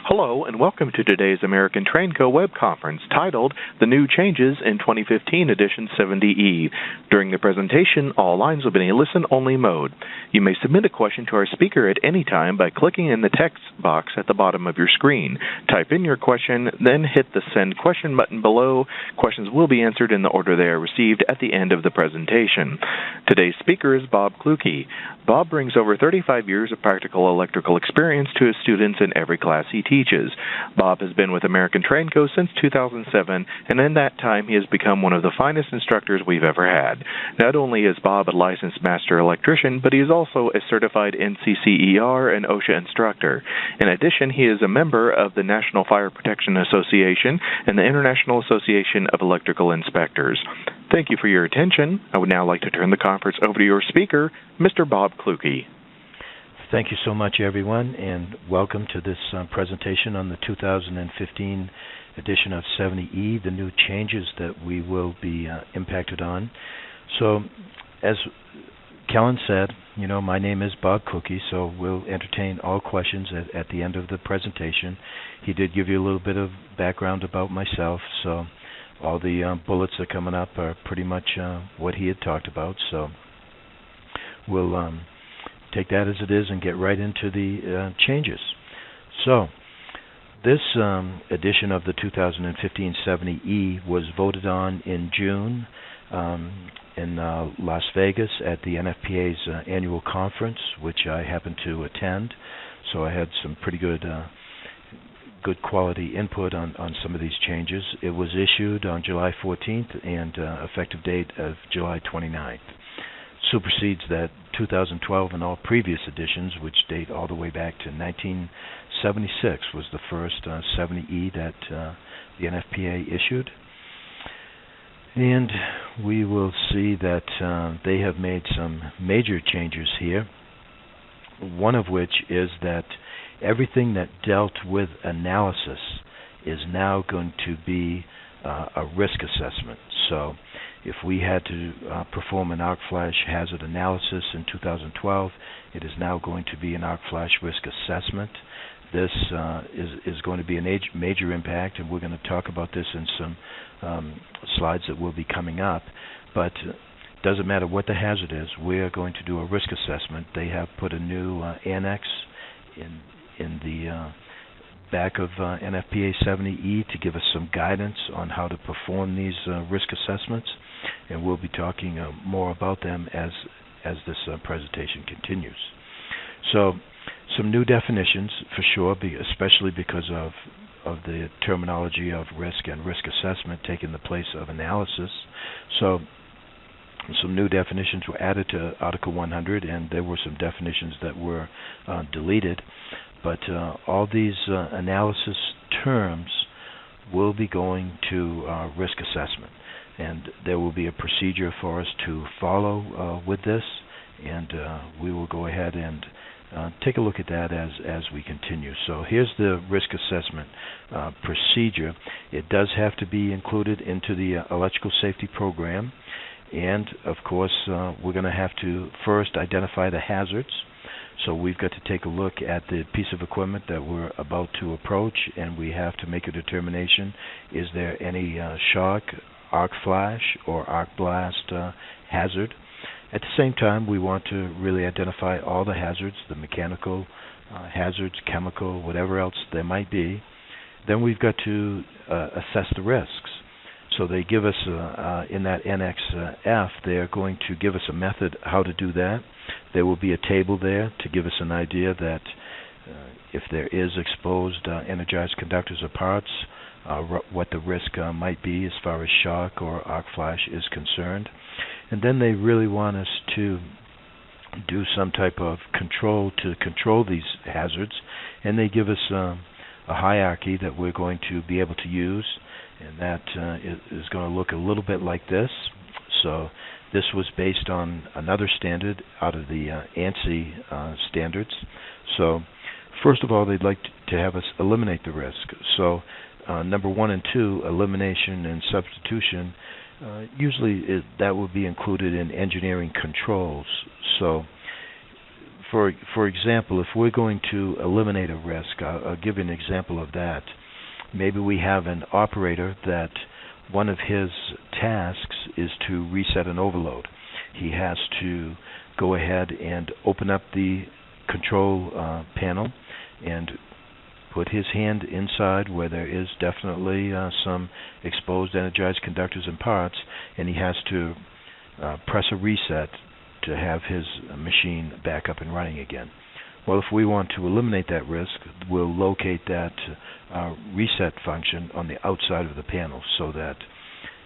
Hello, and welcome to today's American Trainco web conference titled The New Changes in 2015 Edition 70E. During the presentation, all lines will be in a listen-only mode. You may submit a question to our speaker at any time by clicking in the text box at the bottom of your screen. Type in your question, then hit the Send Question button below. Questions will be answered in the order they are received at the end of the presentation. Today's speaker is Bob Clukey. Bob brings over 35 years of practical electrical experience to his students in every class he teaches. Bob has been with American Trainco since 2007, and in that time he has become one of the finest instructors we've ever had. Not only is Bob a licensed master electrician, but he is also a certified NCCER and OSHA instructor. In addition, he is a member of the National Fire Protection Association and the International Association of Electrical Inspectors. Thank you for your attention. I would now like to turn the conference over to your speaker, Mr. Bob Clukey. Thank you so much, everyone, and welcome to this presentation on the 2015 edition of 70E, the new changes that we will be impacted on. So, as Kellen said, my name is Bob Clukey, so we'll entertain all questions at the end of the presentation. He did give you a little bit of background about myself, so all the bullets that are coming up are pretty much what he had talked about, so we'll take that as it is and get right into the changes. So, this edition of the 2015 70E was voted on in June in Las Vegas at the NFPA's annual conference, which I happened to attend, so I had some pretty good quality input on some of these changes. It was issued on July 14th and effective date of July 29th. Supersedes that 2012 and all previous editions, which date all the way back to 1976, was the first 70E that the NFPA issued. And we will see that they have made some major changes here, one of which is that everything that dealt with analysis is now going to be a risk assessment. So if we had to perform an arc flash hazard analysis in 2012, it is now going to be an arc flash risk assessment. This is going to be a major impact, and we're going to talk about this in some slides that will be coming up. But it doesn't matter what the hazard is, we're going to do a risk assessment. They have put a new annex in the back of NFPA 70E to give us some guidance on how to perform these risk assessments, and we'll be talking more about them as this presentation continues. So, some new definitions for sure, especially because of the terminology of risk and risk assessment taking the place of analysis. So, some new definitions were added to Article 100, and there were some definitions that were deleted. But all these analysis terms will be going to risk assessment, and there will be a procedure for us to follow with this, and we will go ahead and take a look at that as we continue. So here's the risk assessment procedure. It does have to be included into the electrical safety program, and of course we're going to have to first identify the hazards. So we've got to take a look at the piece of equipment that we're about to approach, and we have to make a determination: is there any shock, arc flash, or arc blast hazard? At the same time, we want to really identify all the hazards, the mechanical hazards, chemical, whatever else there might be. Then we've got to assess the risks. So they give us, in that Annex F, they're going to give us a method how to do that. There will be a table there to give us an idea that if there is exposed energized conductors or parts, what the risk might be as far as shock or arc flash is concerned. And then they really want us to do some type of control to control these hazards, and they give us a hierarchy that we're going to be able to use, and that is going to look a little bit like this. So this was based on another standard out of the ANSI standards. So first of all, they'd like to have us eliminate the risk. So number 1 and 2, elimination and substitution, usually that will be included in engineering controls. So For example, if we're going to eliminate a risk, I'll give you an example of that. Maybe we have an operator that one of his tasks is to reset an overload. He has to go ahead and open up the control panel and put his hand inside where there is definitely some exposed energized conductors and parts, and he has to press a reset to have his machine back up and running again. Well, if we want to eliminate that risk, we'll locate that reset function on the outside of the panel so that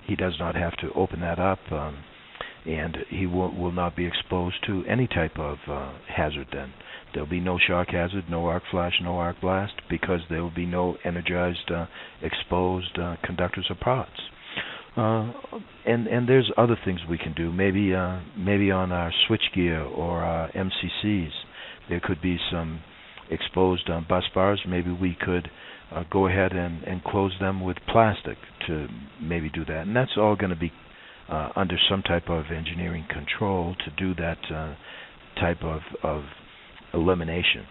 he does not have to open that up, and he will not be exposed to any type of hazard then. There'll be no shock hazard, no arc flash, no arc blast, because there will be no energized exposed conductors or parts. And there's other things we can do. Maybe on our switchgear or our MCCs, there could be some exposed bus bars. Maybe we could go ahead and close them with plastic to maybe do that. And that's all going to be under some type of engineering control to do that type of elimination.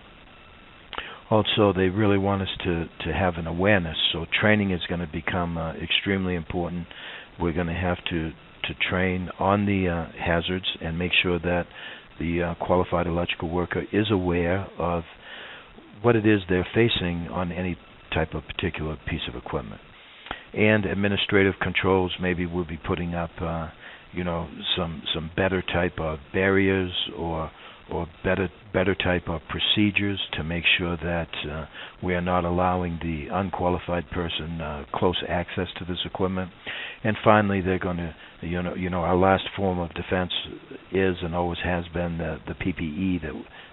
Also, they really want us to have an awareness, so training is going to become extremely important. We're going to have to train on the hazards and make sure that the qualified electrical worker is aware of what it is they're facing on any type of particular piece of equipment. And administrative controls, maybe we'll be putting up some better type of barriers or better type of procedures to make sure that we are not allowing the unqualified person close access to this equipment. And finally, they're going to, our last form of defense is and always has been the PPE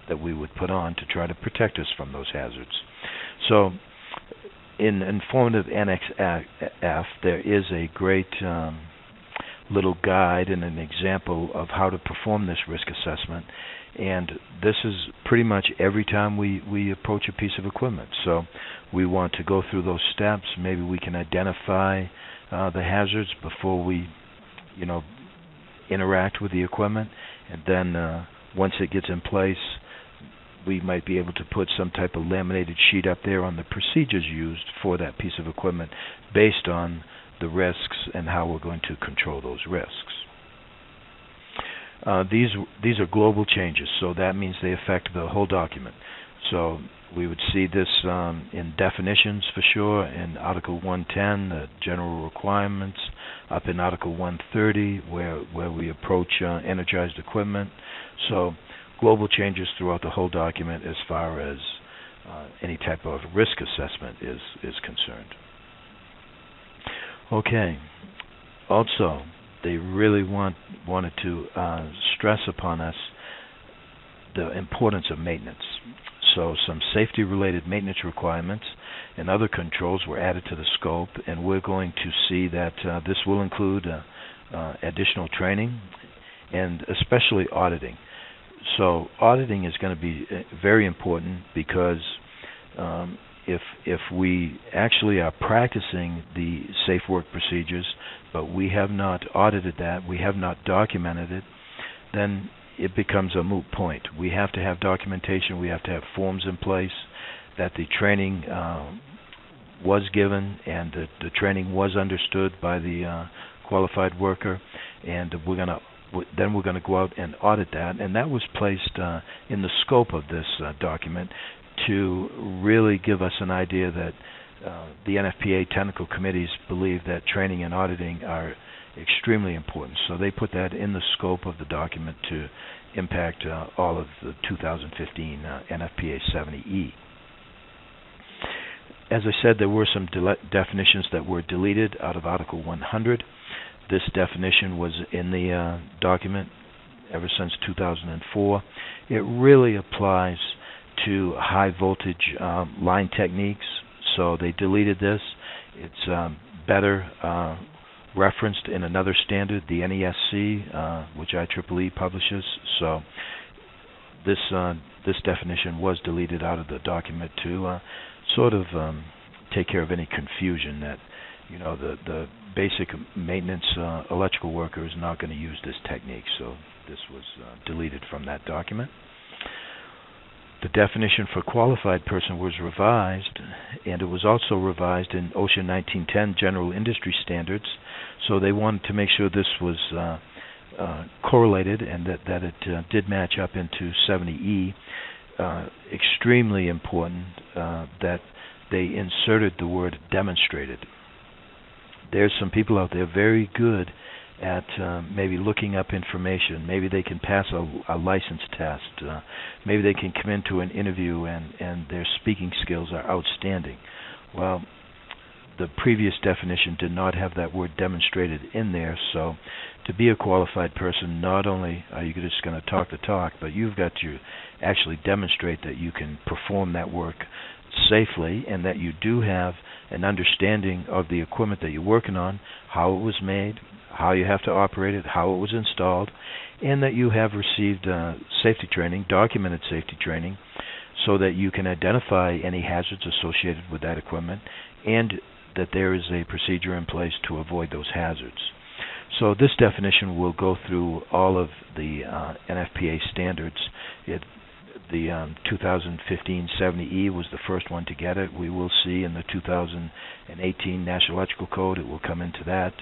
that we would put on to try to protect us from those hazards. So, in informative Annex F, there is a great little guide and an example of how to perform this risk assessment. And this is pretty much every time we approach a piece of equipment. So we want to go through those steps. Maybe we can identify the hazards before we, interact with the equipment. And then once it gets in place, we might be able to put some type of laminated sheet up there on the procedures used for that piece of equipment based on the risks and how we're going to control those risks. These are global changes, so that means they affect the whole document. So we would see this in definitions for sure, in Article 110, the general requirements, up in Article 130, where we approach energized equipment. So global changes throughout the whole document as far as any type of risk assessment is concerned. Okay. Also, they really wanted to stress upon us the importance of maintenance. So some safety-related maintenance requirements and other controls were added to the scope, and we're going to see that this will include additional training and especially auditing. So auditing is going to be very important because if we actually are practicing the safe work procedures, but we have not audited that, we have not documented it, then it becomes a moot point. We have to have documentation, we have to have forms in place that the training was given and the training was understood by the qualified worker, and we're going to go out and audit that, and that was placed in the scope of this document to really give us an idea that the NFPA technical committees believe that training and auditing are extremely important. So they put that in the scope of the document to impact all of the 2015 NFPA 70E. As I said, there were some definitions that were deleted out of Article 100. This definition was in the document ever since 2004. It really applies to high voltage line techniques, so they deleted this. It's better referenced in another standard, the NESC, which IEEE publishes. So this definition was deleted out of the document to sort of take care of any confusion that the basic maintenance electrical worker is not going to use this technique. So this was deleted from that document. The definition for qualified person was revised, and it was also revised in OSHA 1910 General Industry Standards, so they wanted to make sure this was correlated and that it did match up into 70E. Extremely important that they inserted the word demonstrated. There's some people out there very good at maybe looking up information. Maybe they can pass a license test. Maybe they can come into an interview and their speaking skills are outstanding. Well, the previous definition did not have that word demonstrated in there, so to be a qualified person, not only are you just going to talk the talk, but you've got to actually demonstrate that you can perform that work safely and that you do have an understanding of the equipment that you're working on, how it was made, how you have to operate it, how it was installed, and that you have received safety training, documented safety training, so that you can identify any hazards associated with that equipment and that there is a procedure in place to avoid those hazards. So this definition will go through all of the NFPA standards. The 2015 70E was the first one to get it. We will see in the 2018 National Electrical Code it will come into that.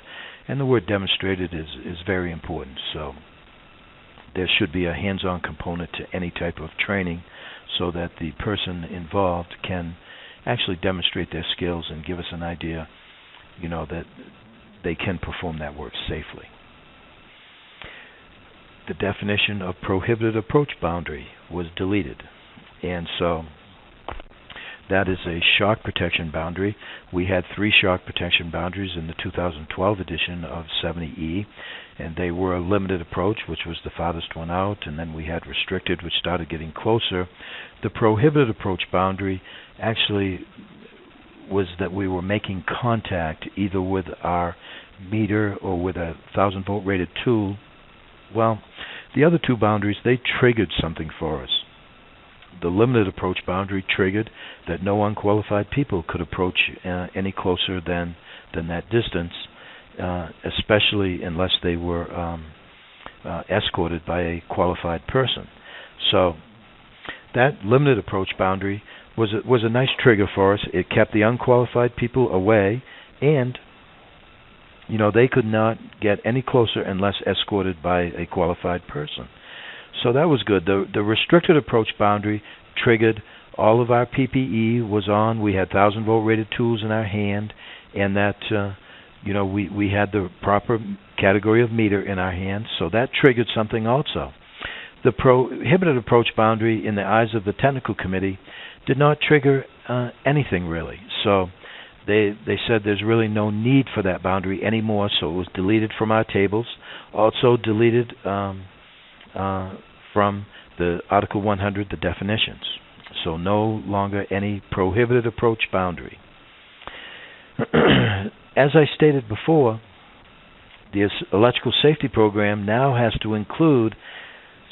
And the word demonstrated is very important. So there should be a hands-on component to any type of training so that the person involved can actually demonstrate their skills and give us an idea, that they can perform that work safely. The definition of prohibited approach boundary was deleted, and so that is a shock protection boundary. We had 3 shock protection boundaries in the 2012 edition of 70E, and they were a limited approach, which was the farthest one out, and then we had restricted, which started getting closer. The prohibited approach boundary actually was that we were making contact either with our meter or with a 1,000-volt rated tool. Well, the other 2 boundaries, they triggered something for us. The limited approach boundary triggered that no unqualified people could approach any closer than that distance, especially unless they were escorted by a qualified person. So that limited approach boundary was a nice trigger for us. It kept the unqualified people away, and they could not get any closer unless escorted by a qualified person. So that was good. The restricted approach boundary triggered all of our PPE was on. We had 1,000-volt rated tools in our hand, and that we had the proper category of meter in our hand. So that triggered something also. The prohibited approach boundary, in the eyes of the technical committee, did not trigger anything really. So they said there's really no need for that boundary anymore, so it was deleted from our tables. Also deleted from the Article 100, the definitions. So no longer any prohibited approach boundary. As I stated before, the electrical safety program now has to include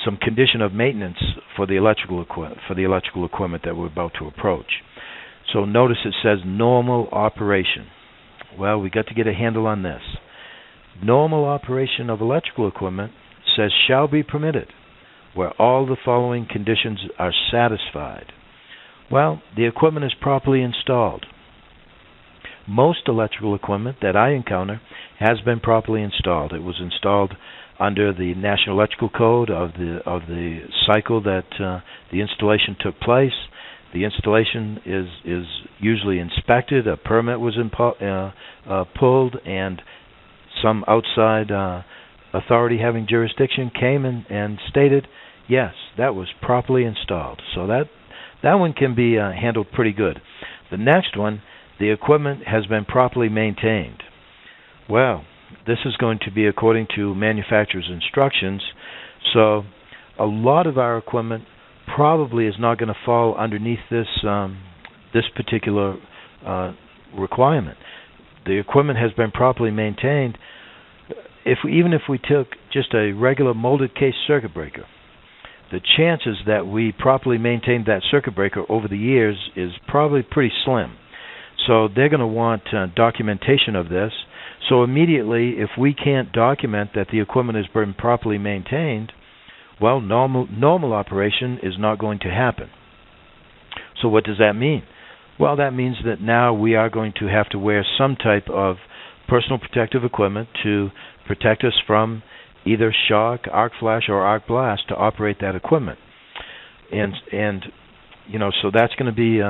some condition of maintenance for the electrical equipment that we're about to approach. So notice it says normal operation. Well, we got to get a handle on this. Normal operation of electrical equipment says shall be permitted where all the following conditions are satisfied. Well, the equipment is properly installed. Most electrical equipment that I encounter has been properly installed. It was installed under the National Electrical Code of the cycle that the installation took place. The installation is usually inspected. A permit was pulled, and some outside authority having jurisdiction came and stated, yes, that was properly installed. So that one can be handled pretty good. The next one, the equipment has been properly maintained. Well, this is going to be according to manufacturer's instructions, so a lot of our equipment probably is not going to fall underneath this particular requirement. The equipment has been properly maintained. Even if we took just a regular molded case circuit breaker, the chances that we properly maintained that circuit breaker over the years is probably pretty slim. So they're going to want documentation of this. So immediately, if we can't document that the equipment has been properly maintained, well, normal operation is not going to happen. So what does that mean? Well, that means that now we are going to have to wear some type of personal protective equipment to protect us from either shock, arc flash, or arc blast to operate that equipment. And so that's going to be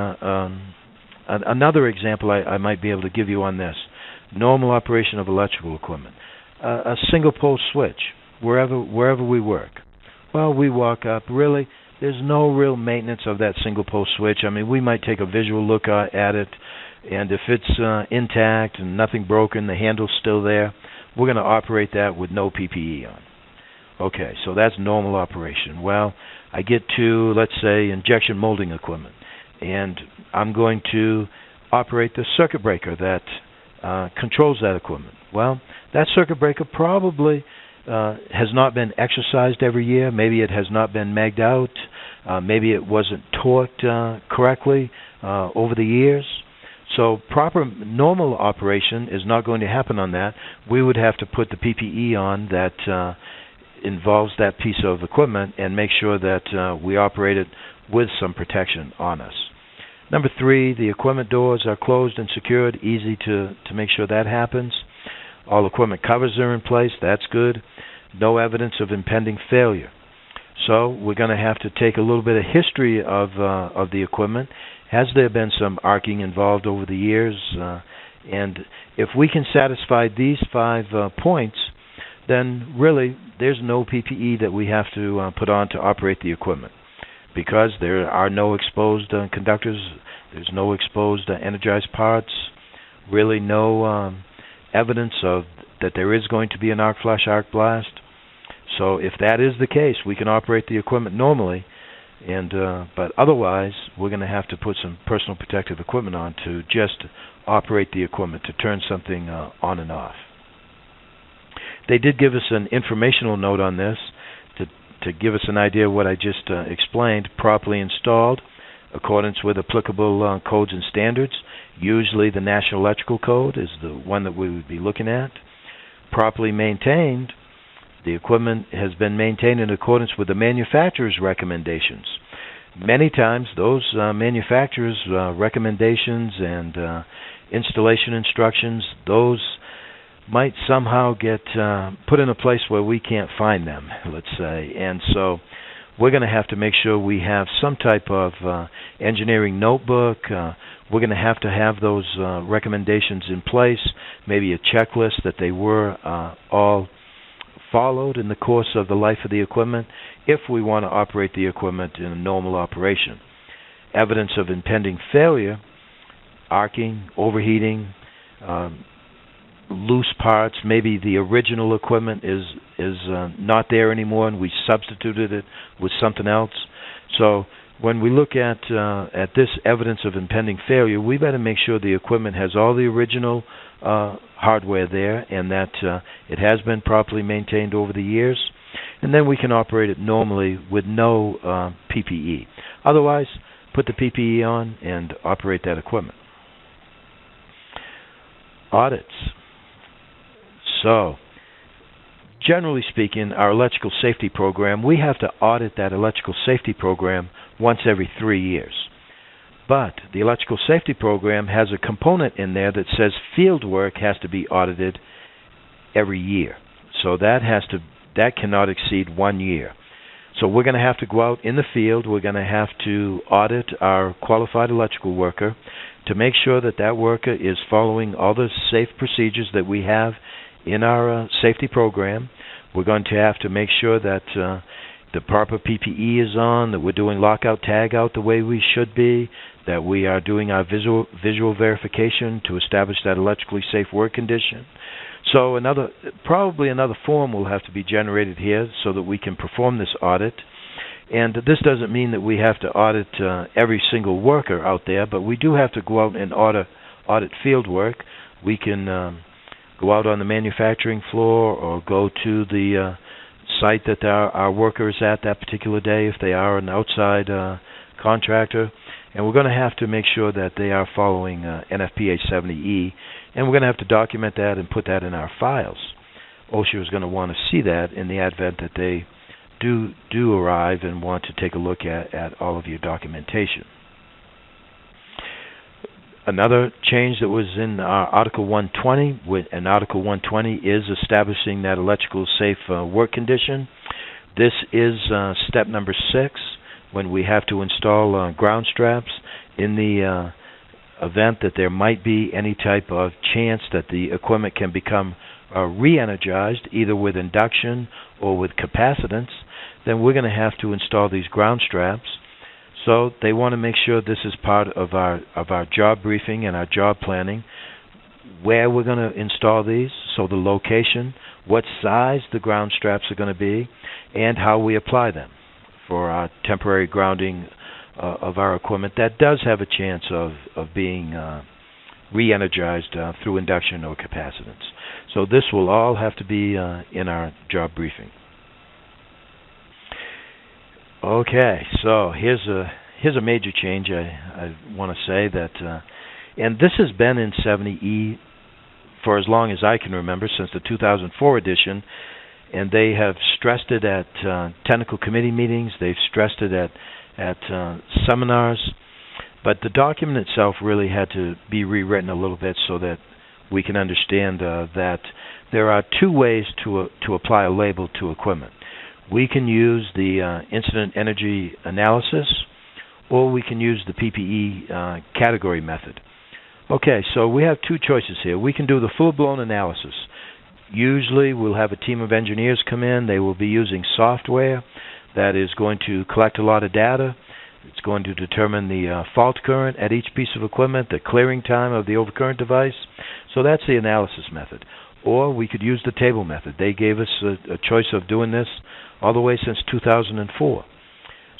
another example I might be able to give you on this. Normal operation of electrical equipment. A single pole switch, wherever we work. Well, we walk up, really, there's no real maintenance of that single pole switch. I mean, we might take a visual look at it, and if it's intact and nothing broken, the handle's still there, we're going to operate that with no PPE on. Okay, so that's normal operation. Well, I get to, let's say, injection molding equipment, and I'm going to operate the circuit breaker that controls that equipment. Well, that circuit breaker probably has not been exercised every year. Maybe it has not been megged out. Maybe it wasn't torqued correctly over the years. So proper normal operation is not going to happen on that. We would have to put the PPE on that involves that piece of equipment and make sure that we operate it with some protection on us. Number 3, the equipment doors are closed and secured. Easy to make sure that happens. All equipment covers are in place. That's good. No evidence of impending failure. So we're going to have to take a little bit of history of the equipment. Has there been some arcing involved over the years? And if we can satisfy these 5 points, then really there's no PPE that we have to put on to operate the equipment, because there are no exposed conductors, there's no exposed energized parts, really no evidence of that there is going to be an arc flash, arc blast. So if that is the case, we can operate the equipment normally, and but otherwise we're going to have to put some personal protective equipment on to just operate the equipment, to turn something on and off. They did give us an informational note on this to give us an idea of what I just explained. Properly installed, accordance with applicable codes and standards. Usually the National Electrical Code is the one that we would be looking at. Properly maintained, the equipment has been maintained in accordance with the manufacturer's recommendations. Many times those manufacturer's recommendations and installation instructions, those might somehow get put in a place where we can't find them, let's say. And so we're going to have to make sure we have some type of engineering notebook. We're going to have those recommendations in place, maybe a checklist that they were all followed in the course of the life of the equipment, if we want to operate the equipment in a normal operation. Evidence of impending failure, arcing, overheating, loose parts, maybe the original equipment is not there anymore and we substituted it with something else. So when we look at this evidence of impending failure, we better make sure the equipment has all the original hardware there and that it has been properly maintained over the years, and then we can operate it normally with no PPE. Otherwise, put the PPE on and operate that equipment. Audits. So, generally speaking, our electrical safety program, we have to audit that electrical safety program once every 3 years. But the electrical safety program has a component in there that says fieldwork has to be audited every year. So that cannot exceed 1 year. So we're going to have to go out in the field. We're going to have to audit our qualified electrical worker to make sure that that worker is following all the safe procedures that we have in our safety program. We're going to have to make sure that the proper PPE is on, that we're doing lockout, tagout the way we should be, that we are doing our visual verification to establish that electrically safe work condition. So probably another form will have to be generated here so that we can perform this audit. And this doesn't mean that we have to audit every single worker out there, but we do have to go out and audit field work. We can go out on the manufacturing floor or go to the site that our worker is at that particular day if they are an outside contractor. And we're going to have to make sure that they are following NFPA 70E, and we're going to have to document that and put that in our files. OSHA is going to want to see that in the event that they do arrive and want to take a look at all of your documentation. Another change that was in Article 120, and Article 120 is establishing that electrical safe work condition. This is step number 6, when we have to install ground straps in the event that there might be any type of chance that the equipment can become re-energized, either with induction or with capacitance. Then we're going to have to install these ground straps. So they want to make sure this is part of our job briefing and our job planning, where we're going to install these, so the location, what size the ground straps are going to be, and how we apply them for our temporary grounding of our equipment that does have a chance of being re-energized through induction or capacitance. So this will all have to be in our job briefing. Okay, so here's a major change I want to say that, and this has been in 70E for as long as I can remember, since the 2004 edition, and they have stressed it at technical committee meetings, they've stressed it at seminars, but the document itself really had to be rewritten a little bit so that we can understand that there are 2 ways to apply a label to equipment. We can use the incident energy analysis, or we can use the PPE category method. Okay, so we have 2 choices here. We can do the full-blown analysis. Usually we'll have a team of engineers come in. They will be using software that is going to collect a lot of data. It's going to determine the fault current at each piece of equipment, the clearing time of the overcurrent device. So that's the analysis method. Or we could use the table method. They gave us a choice of doing this all the way since 2004.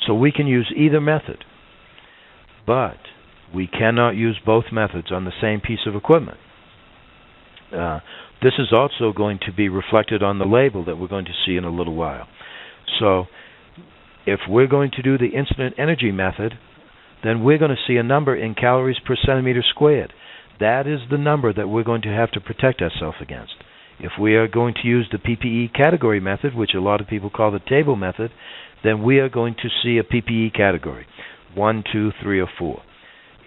So we can use either method, but we cannot use both methods on the same piece of equipment. This is also going to be reflected on the label that we're going to see in a little while. So if we're going to do the incident energy method, then we're going to see a number in calories per centimeter squared. That is the number that we're going to have to protect ourselves against. If we are going to use the PPE category method, which a lot of people call the table method, then we are going to see a PPE category, 1, 2, 3, or 4.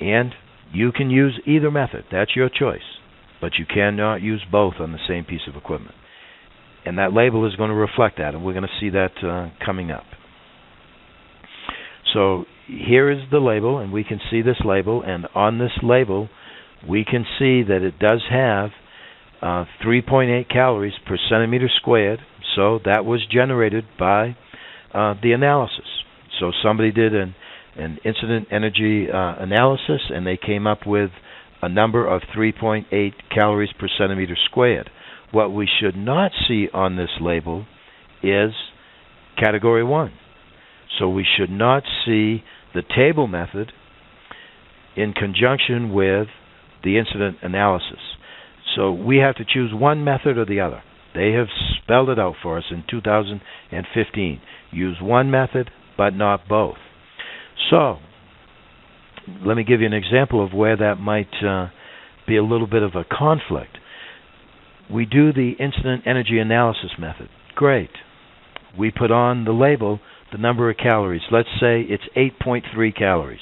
And you can use either method. That's your choice. But you cannot use both on the same piece of equipment. And that label is going to reflect that, and we're going to see that coming up. So here is the label, and we can see this label, and on this label we can see that it does have 3.8 calories per centimeter squared, so that was generated by the analysis. So somebody did an incident energy analysis, and they came up with a number of 3.8 calories per centimeter squared. What we should not see on this label is category 1. So we should not see the table method in conjunction with the incident analysis. So we have to choose one method or the other. They have spelled it out for us in 2015. Use one method, but not both. So let me give you an example of where that might be a little bit of a conflict. We do the incident energy analysis method. Great. We put on the label the number of calories. Let's say it's 8.3 calories.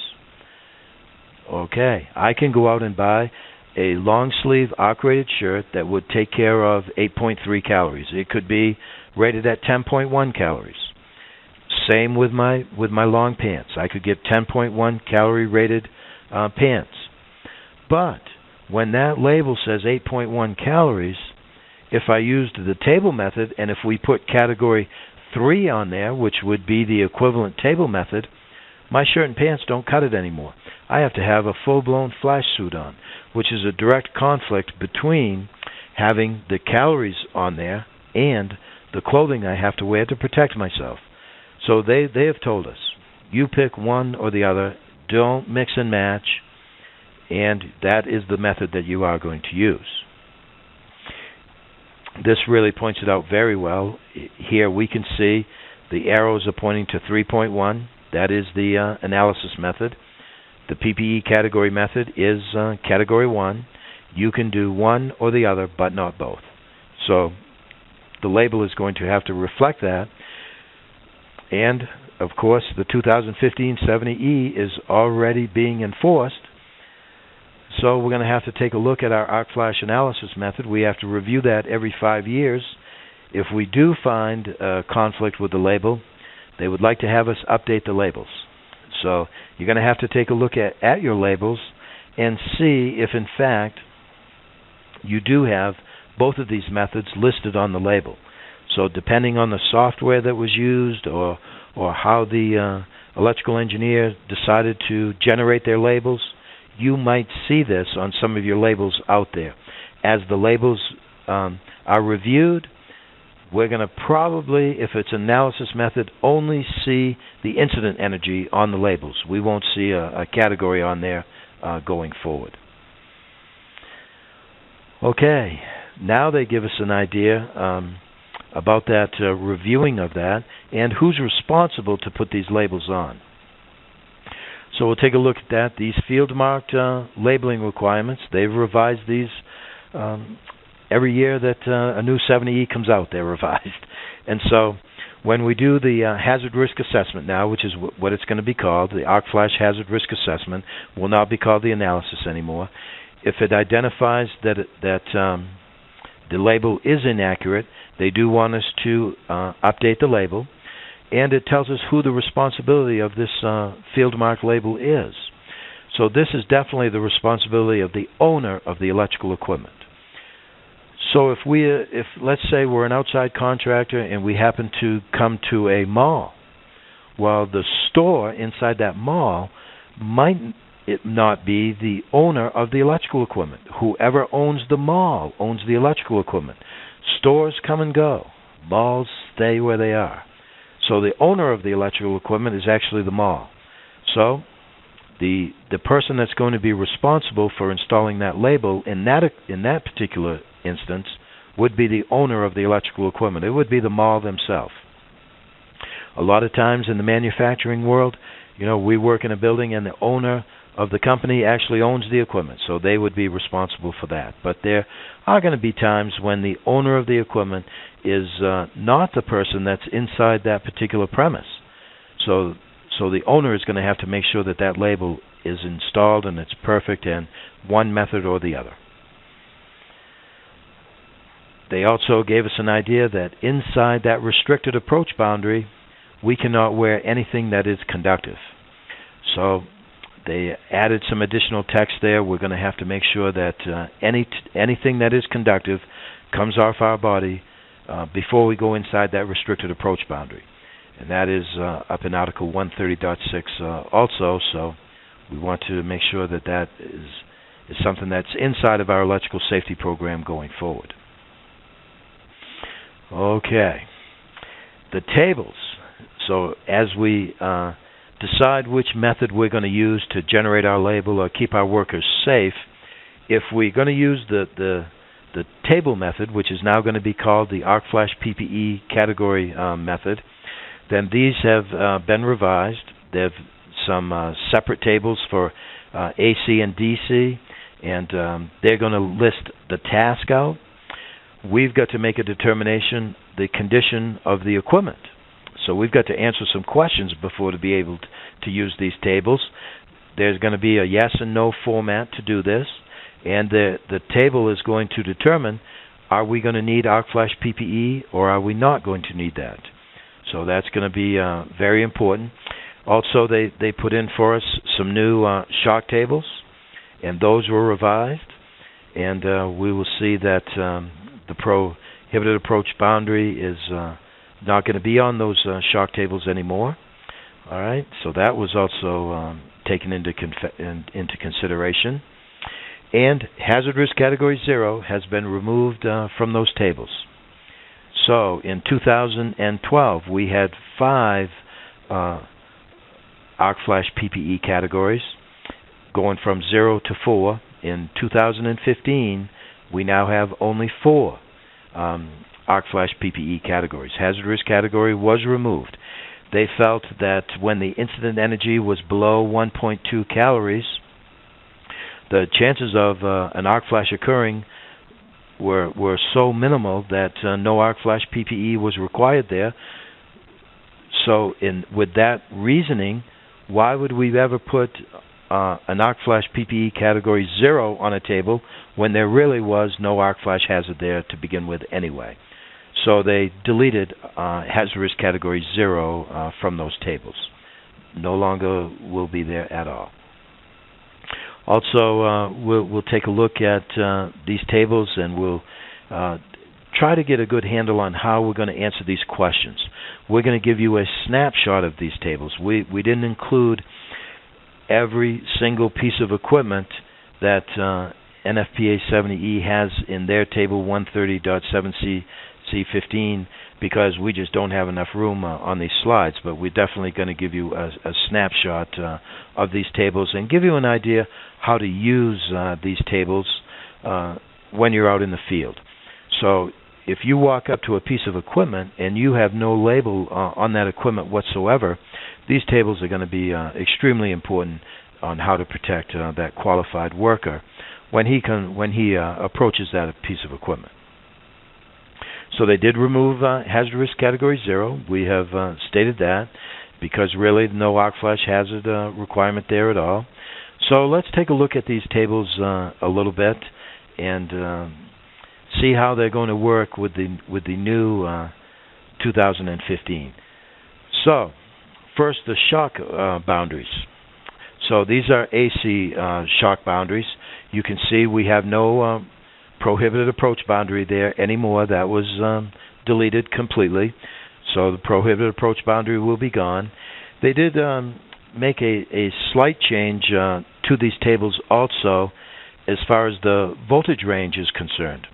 Okay, I can go out and buy a long sleeve arc-rated shirt that would take care of 8.3 calories. It could be rated at 10.1 calories. Same with my long pants. I could get 10.1 calorie rated pants. But when that label says 8.1 calories, if I used the table method, and if we put category 3 on there, which would be the equivalent table method, my shirt and pants don't cut it anymore. I have to have a full-blown flash suit on, which is a direct conflict between having the calories on there and the clothing I have to wear to protect myself. So they have told us, you pick one or the other, don't mix and match, and that is the method that you are going to use. This really points it out very well. Here we can see the arrows are pointing to 3.1. That is the analysis method. The PPE category method is category 1. You can do one or the other, but not both. So the label is going to have to reflect that. And, of course, the 2015 70E is already being enforced. So we're going to have to take a look at our arc flash analysis method. We have to review that every 5 years. If we do find a conflict with the label, they would like to have us update the labels. So you're going to have to take a look at your labels and see if, in fact, you do have both of these methods listed on the label. So depending on the software that was used or how the electrical engineer decided to generate their labels, you might see this on some of your labels out there. As the labels are reviewed, we're going to probably, if it's an analysis method, only see the incident energy on the labels. We won't see a category on there going forward. Okay, now they give us an idea about that reviewing of that and who's responsible to put these labels on. So we'll take a look at that. These field-marked labeling requirements, they've revised these every year that a new 70E comes out, they're revised. And so when we do the hazard risk assessment now, which is what it's going to be called, the arc flash hazard risk assessment, will not be called the analysis anymore. If it identifies that the label is inaccurate, they do want us to update the label, and it tells us who the responsibility of this field mark label is. So this is definitely the responsibility of the owner of the electrical equipment. So if let's say we're an outside contractor and we happen to come to a mall, well, the store inside that mall might not be the owner of the electrical equipment. Whoever owns the mall owns the electrical equipment. Stores come and go. Malls stay where they are. So the owner of the electrical equipment is actually the mall. So the person that's going to be responsible for installing that label in that particular instance would be the owner of the electrical equipment. It would be the mall themselves. A lot of times in the manufacturing world, we work in a building and the owner of the company actually owns the equipment, so they would be responsible for that. But there are going to be times when the owner of the equipment is not the person that's inside that particular premise. So the owner is going to have to make sure that that label is installed and it's perfect in one method or the other. They also gave us an idea that inside that restricted approach boundary, we cannot wear anything that is conductive. So they added some additional text there. We're going to have to make sure that anything that is conductive comes off our body before we go inside that restricted approach boundary. And that is up in Article 130.6 also, so we want to make sure that that is something that's inside of our electrical safety program going forward. Okay. The tables. So as we decide which method we're going to use to generate our label or keep our workers safe, if we're going to use the table method, which is now going to be called the Arc Flash PPE category method, then these have been revised. They have some separate tables for AC and DC, and they're going to list the task out. We've got to make a determination the condition of the equipment. So we've got to answer some questions before to be able to use these tables. There's going to be a yes and no format to do this, and the table is going to determine, are we going to need Arc Flash PPE or are we not going to need that? So that's going to be very important. Also, they put in for us some new shock tables, and those were revised, and we will see that the prohibited approach boundary is not going to be on those shock tables anymore. All right, so that was also taken into consideration. And hazard risk category 0 has been removed from those tables. So in 2012, we had 5 Arc Flash PPE categories, going from 0 to 4. In 2015, we now have only 4 Arc Flash PPE categories. Hazard risk category was removed. They felt that when the incident energy was below 1.2 calories, the chances of an arc flash occurring were so minimal that no arc flash PPE was required there. So with that reasoning, why would we ever put an arc flash PPE category 0 on a table when there really was no arc flash hazard there to begin with anyway. So they deleted hazardous category 0 from those tables. No longer will be there at all. Also, we'll take a look at these tables, and we'll try to get a good handle on how we're going to answer these questions. We're going to give you a snapshot of these tables. We didn't include every single piece of equipment that NFPA 70E has in their table 130.7C15 because we just don't have enough room on these slides, but we're definitely going to give you a snapshot of these tables and give you an idea how to use these tables when you're out in the field. So if you walk up to a piece of equipment and you have no label on that equipment whatsoever, these tables are going to be extremely important on how to protect that qualified worker when he approaches that piece of equipment. So they did remove hazardous category 0. We have stated that because really no arc flash hazard requirement there at all. So let's take a look at these tables a little bit and see how they're going to work with the new 2015. So first, the shock boundaries. So these are AC shock boundaries. You can see we have no prohibited approach boundary there anymore. That was deleted completely. So the prohibited approach boundary will be gone. They did make a slight change to these tables also as far as the voltage range is concerned.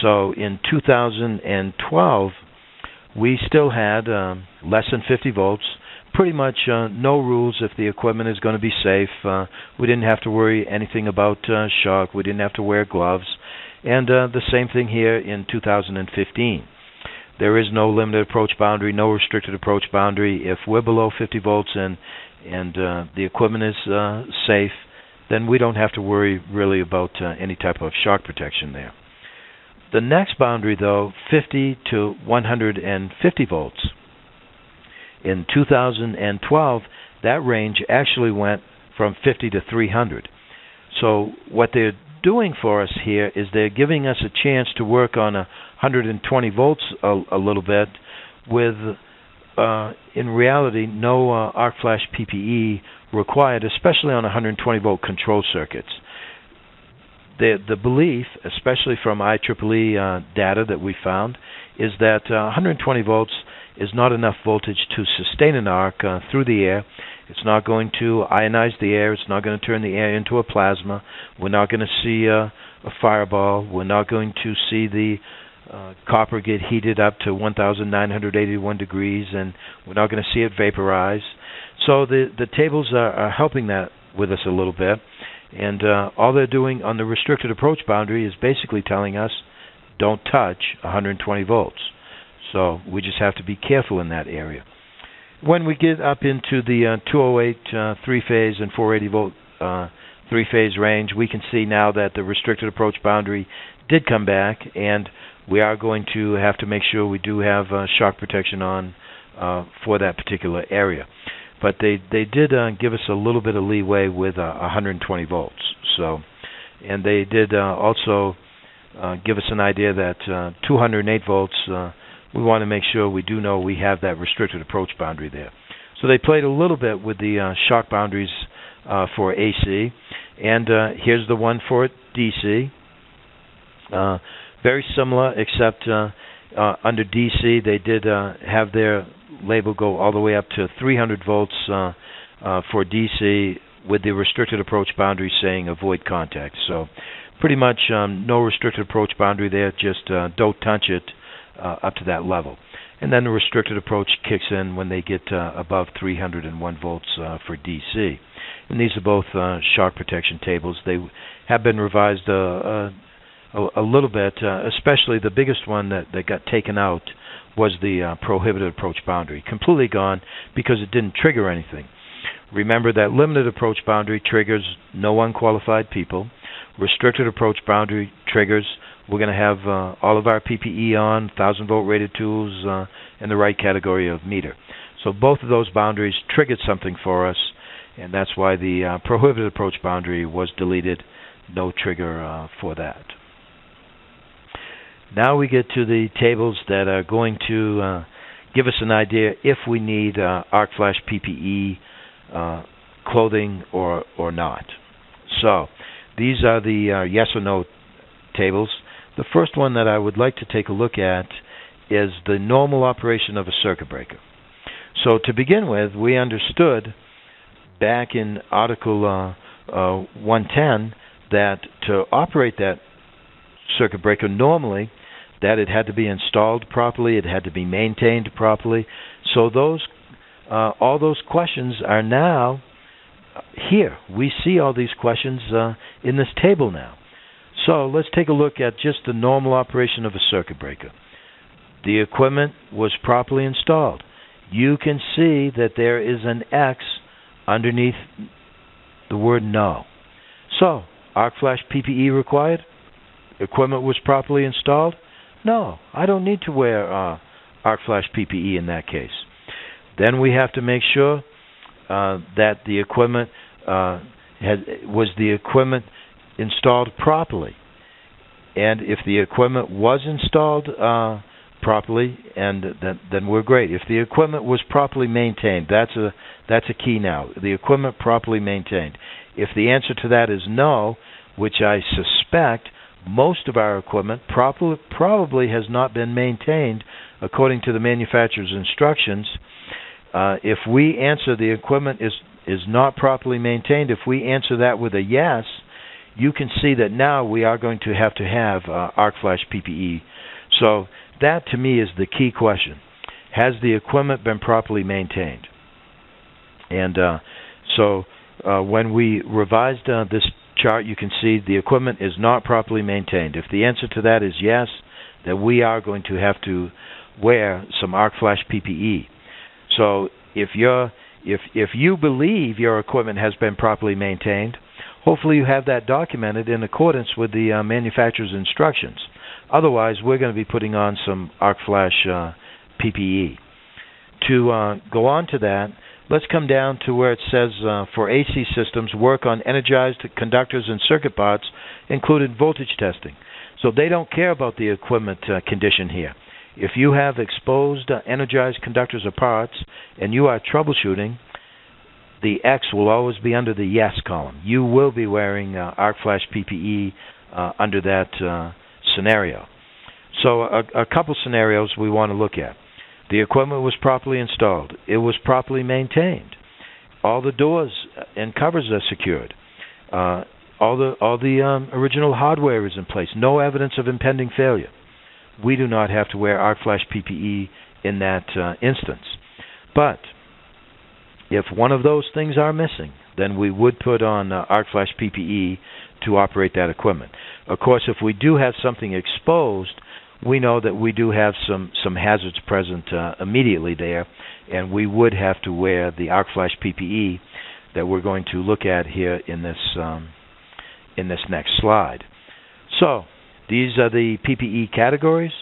So in 2012, we still had less than 50 volts, pretty much no rules if the equipment is going to be safe. We didn't have to worry anything about shock. We didn't have to wear gloves. And the same thing here in 2015. There is no limited approach boundary, no restricted approach boundary. If we're below 50 volts and the equipment is safe, then we don't have to worry really about any type of shock protection there. The next boundary, though, 50 to 150 volts. In 2012, that range actually went from 50 to 300. So what they're doing for us here is they're giving us a chance to work on 120 volts a little bit with, in reality, no arc flash PPE required, especially on 120 volt control circuits. The belief, especially from IEEE data that we found, is that 120 volts is not enough voltage to sustain an arc through the air. It's not going to ionize the air. It's not going to turn the air into a plasma. We're not going to see a fireball. We're not going to see the copper get heated up to 1,981 degrees, and we're not going to see it vaporize. So the tables are helping that with us a little bit. And all they're doing on the restricted approach boundary is basically telling us don't touch 120 volts. So we just have to be careful in that area. When we get up into the 208 three-phase and 480 volt three-phase range, we can see now that the restricted approach boundary did come back, and we are going to have to make sure we do have shock protection on for that particular area. But they did give us a little bit of leeway with 120 volts. So, and they did also give us an idea that 208 volts, we want to make sure we do know we have that restricted approach boundary there. So they played a little bit with the shock boundaries for AC. And here's the one for DC. Very similar, except under DC they did have their label go all the way up to 300 volts for DC, with the restricted approach boundary saying avoid contact. So pretty much no restricted approach boundary there, just don't touch it up to that level. And then the restricted approach kicks in when they get above 301 volts for DC. And these are both shock protection tables. They have been revised a little bit, especially the biggest one that got taken out was the prohibited approach boundary. Completely gone because it didn't trigger anything. Remember that limited approach boundary triggers no unqualified people. Restricted approach boundary triggers we're going to have all of our PPE on, 1,000 volt rated tools, in the right category of meter. So both of those boundaries triggered something for us, and that's why the prohibited approach boundary was deleted. No trigger for that. Now we get to the tables that are going to give us an idea if we need arc flash PPE clothing or not. So these are the yes or no tables. The first one that I would like to take a look at is the normal operation of a circuit breaker. So to begin with, we understood back in Article 110 that to operate that circuit breaker normally, that it had to be installed properly, it had to be maintained properly. So those all those questions are now here. We see all these questions in this table now. So let's take a look at just the normal operation of a circuit breaker. The equipment was properly installed. You can see that there is an X underneath the word no. So, arc flash PPE required? Equipment was properly installed? No, I don't need to wear arc flash PPE in that case. Then we have to make sure that the equipment was the equipment installed properly. And if the equipment was installed properly, and then we're great. If the equipment was properly maintained, that's a key now. The equipment properly maintained. If the answer to that is no, which I suspect most of our equipment probably has not been maintained according to the manufacturer's instructions, if we answer the equipment is not properly maintained, if we answer that with a yes, you can see that now we are going to have arc flash PPE. So that to me is the key question. Has the equipment been properly maintained? And so when we revised this chart, you can see the equipment is not properly maintained. If the answer to that is yes, then we are going to have to wear some arc flash PPE. So if you believe your equipment has been properly maintained, hopefully you have that documented in accordance with the manufacturer's instructions. Otherwise, we're going to be putting on some arc flash PPE. To go on to that, let's come down to where it says for AC systems, work on energized conductors and circuit parts, including voltage testing. So they don't care about the equipment condition here. If you have exposed energized conductors or parts and you are troubleshooting, the X will always be under the yes column. You will be wearing arc flash PPE under that scenario. So a couple scenarios we want to look at. The equipment was properly installed. It was properly maintained. All the doors and covers are secured. All the original hardware is in place. No evidence of impending failure. We do not have to wear arc flash PPE in that instance. But if one of those things are missing, then we would put on arc flash PPE to operate that equipment. Of course, if we do have something exposed, we know that we do have some hazards present immediately there, and we would have to wear the arc flash PPE that we're going to look at here in this next slide. So these are the PPE categories.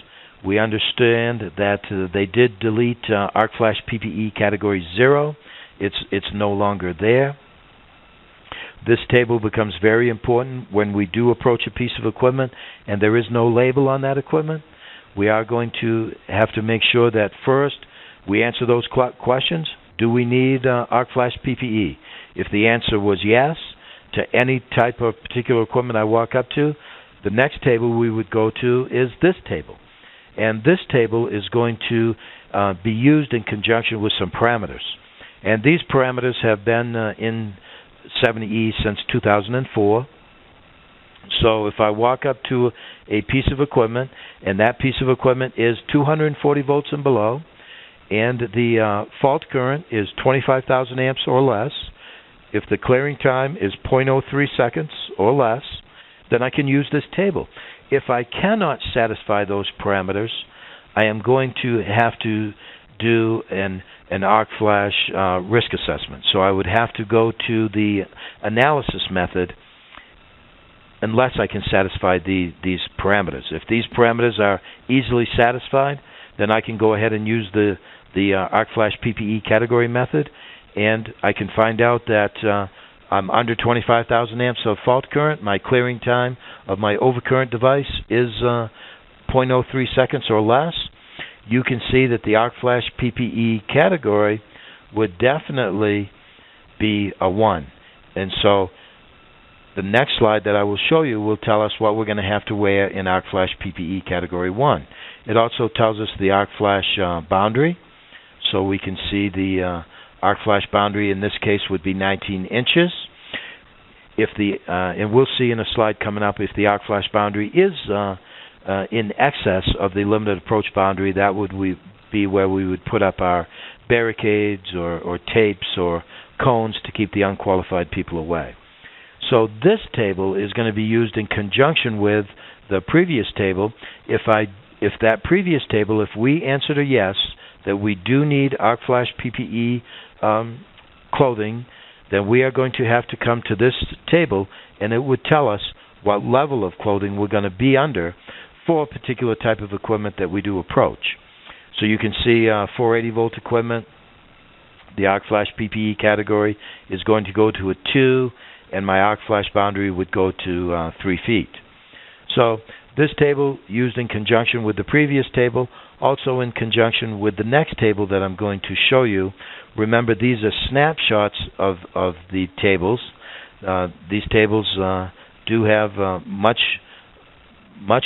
We understand that they did delete arc flash PPE category 0. It's no longer there. This table becomes very important when we do approach a piece of equipment and there is no label on that equipment. We are going to have to make sure that first we answer those questions. Do we need arc flash PPE? If the answer was yes to any type of particular equipment I walk up to, the next table we would go to is this table. And this table is going to be used in conjunction with some parameters. And these parameters have been in 70E since 2004. So if I walk up to a piece of equipment, and that piece of equipment is 240 volts and below, and the fault current is 25,000 amps or less, if the clearing time is 0.03 seconds or less, then I can use this table. If I cannot satisfy those parameters, I am going to have to do an arc flash risk assessment. So I would have to go to the analysis method unless I can satisfy these parameters. If these parameters are easily satisfied, then I can go ahead and use the arc flash PPE category method, and I can find out that I'm under 25,000 amps of fault current. My clearing time of my overcurrent device is 0.03 seconds or less. You can see that the arc flash PPE category would definitely be a 1. And so the next slide that I will show you will tell us what we're going to have to wear in arc flash PPE category 1. It also tells us the arc flash boundary. So we can see the arc flash boundary in this case would be 19 inches. If the and we'll see in a slide coming up, if the arc flash boundary is in excess of the limited approach boundary, that would be where we would put up our barricades or tapes or cones to keep the unqualified people away. So this table is going to be used in conjunction with the previous table. If that previous table, if we answered a yes, that we do need arc flash PPE clothing, then we are going to have to come to this table, and it would tell us what level of clothing we're going to be under for a particular type of equipment that we do approach. So you can see 480 volt equipment, the arc flash PPE category is going to go to a 2, and my arc flash boundary would go to 3 feet. So this table used in conjunction with the previous table, also in conjunction with the next table that I'm going to show you. Remember, these are snapshots of the tables. These tables do have much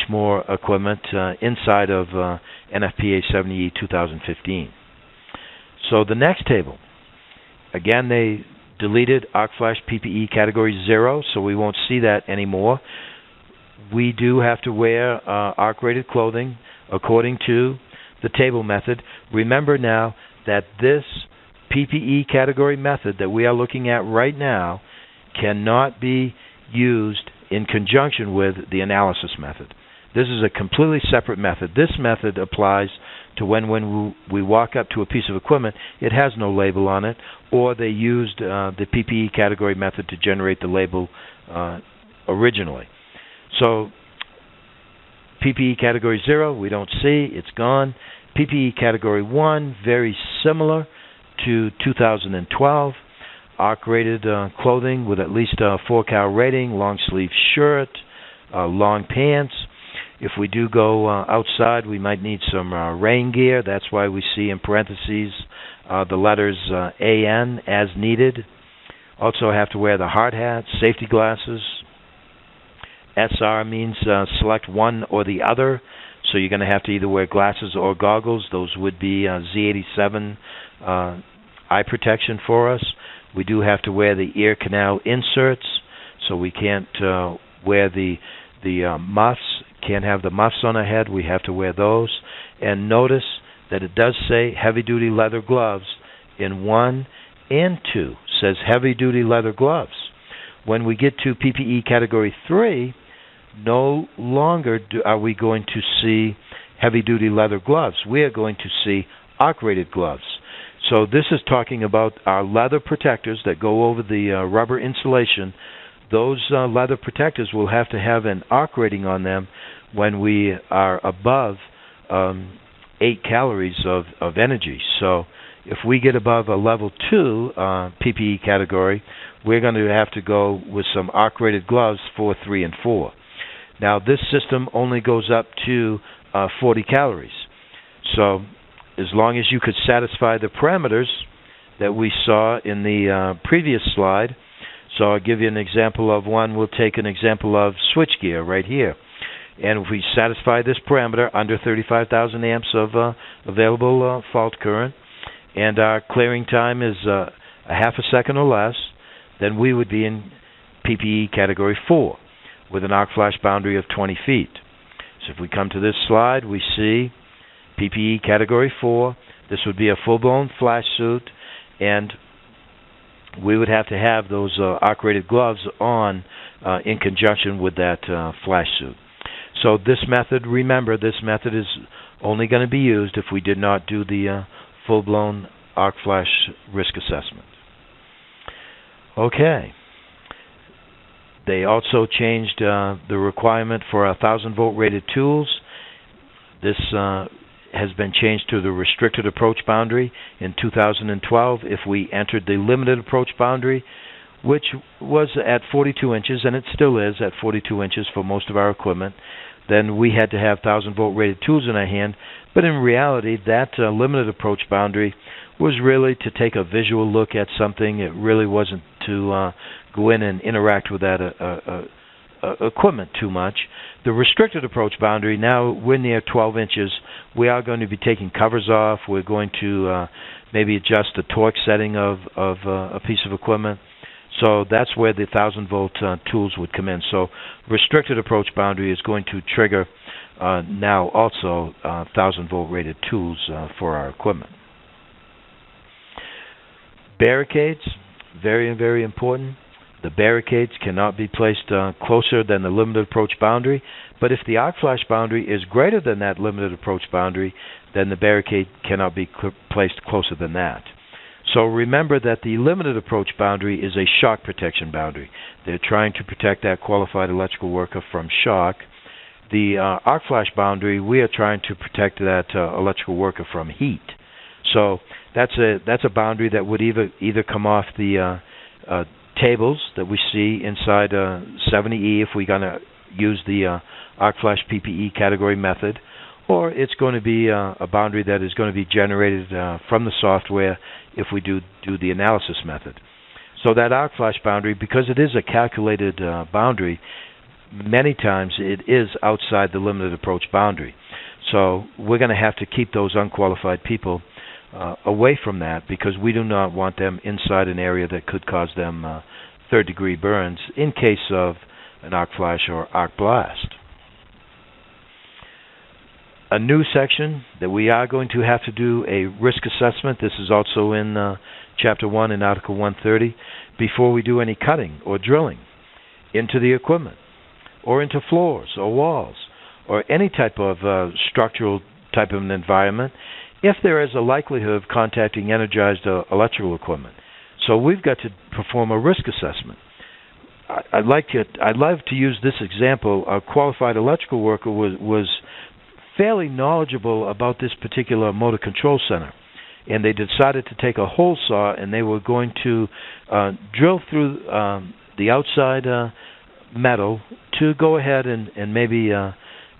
more equipment inside of NFPA 70E 2015. So the next table, again, they deleted arc flash PPE category 0, so we won't see that anymore. We do have to wear arc rated clothing according to the table method. Remember now that this PPE category method that we are looking at right now cannot be used in conjunction with the analysis method. This is a completely separate method. This method applies to when we walk up to a piece of equipment, it has no label on it, or they used the PPE category method to generate the label originally. So PPE category 0, we don't see, it's gone. PPE category 1, very similar to 2012. Arc rated clothing with at least a 4-cal rating, long sleeve shirt, long pants. If we do go outside, we might need some rain gear. That's why we see in parentheses the letters AN, as needed. Also have to wear the hard hat, safety glasses. SR means select one or the other. So you're going to have to either wear glasses or goggles. Those would be Z87 eye protection for us. We do have to wear the ear canal inserts, so we can't wear the muffs. Can't have the muffs on our head. We have to wear those. And notice that it does say heavy-duty leather gloves in 1 and 2. It says heavy-duty leather gloves. When we get to PPE category 3, no longer are we going to see heavy-duty leather gloves. We are going to see arc-rated gloves. So this is talking about our leather protectors that go over the rubber insulation. Those leather protectors will have to have an arc rating on them when we are above 8 calories of energy. So if we get above a level 2 PPE category, we're going to have to go with some arc rated gloves for 3 and 4. Now this system only goes up to 40 calories. So as long as you could satisfy the parameters that we saw in the previous slide. So I'll give you an example of one. We'll take an example of switchgear right here. And if we satisfy this parameter under 35,000 amps of available fault current, and our clearing time is a half a second or less, then we would be in PPE category 4 with an arc flash boundary of 20 feet. So if we come to this slide, we see PPE category 4. This would be a full-blown flash suit, and we would have to have those arc-rated gloves on in conjunction with that flash suit. So this method, remember, this method is only going to be used if we did not do the full-blown arc flash risk assessment. Okay. They also changed the requirement for 1,000-volt rated tools. This has been changed to the restricted approach boundary in 2012. If we entered the limited approach boundary, which was at 42 inches, and it still is at 42 inches for most of our equipment, then we had to have 1,000-volt rated tools in our hand. But in reality, that limited approach boundary was really to take a visual look at something. It really wasn't to go in and interact with that equipment too much. The restricted approach boundary, now we're near 12 inches. We are going to be taking covers off. We're going to maybe adjust the torque setting of a piece of equipment. So that's where the 1,000-volt tools would come in. So restricted approach boundary is going to trigger now also 1,000-volt rated tools for our equipment. Barricades, very, very important. The barricades cannot be placed closer than the limited approach boundary, but if the arc flash boundary is greater than that limited approach boundary, then the barricade cannot be placed closer than that. So remember that the limited approach boundary is a shock protection boundary. They're trying to protect that qualified electrical worker from shock. The arc flash boundary, we are trying to protect that electrical worker from heat. So that's a boundary that would either come off the tables that we see inside 70E if we're going to use the arc flash PPE category method, or it's going to be a boundary that is going to be generated from the software if we do the analysis method. So that arc flash boundary, because it is a calculated boundary, many times it is outside the limited approach boundary. So we're going to have to keep those unqualified people away from that, because we do not want them inside an area that could cause them third-degree burns in case of an arc flash or arc blast. A new section that we are going to have to do a risk assessment. This is also in Chapter 1 in Article 130. Before we do any cutting or drilling into the equipment or into floors or walls or any type of structural type of an environment, if there is a likelihood of contacting energized electrical equipment. So we've got to perform a risk assessment. I'd love to use this example. A qualified electrical worker was fairly knowledgeable about this particular motor control center, and they decided to take a hole saw and they were going to drill through the outside metal to go ahead and maybe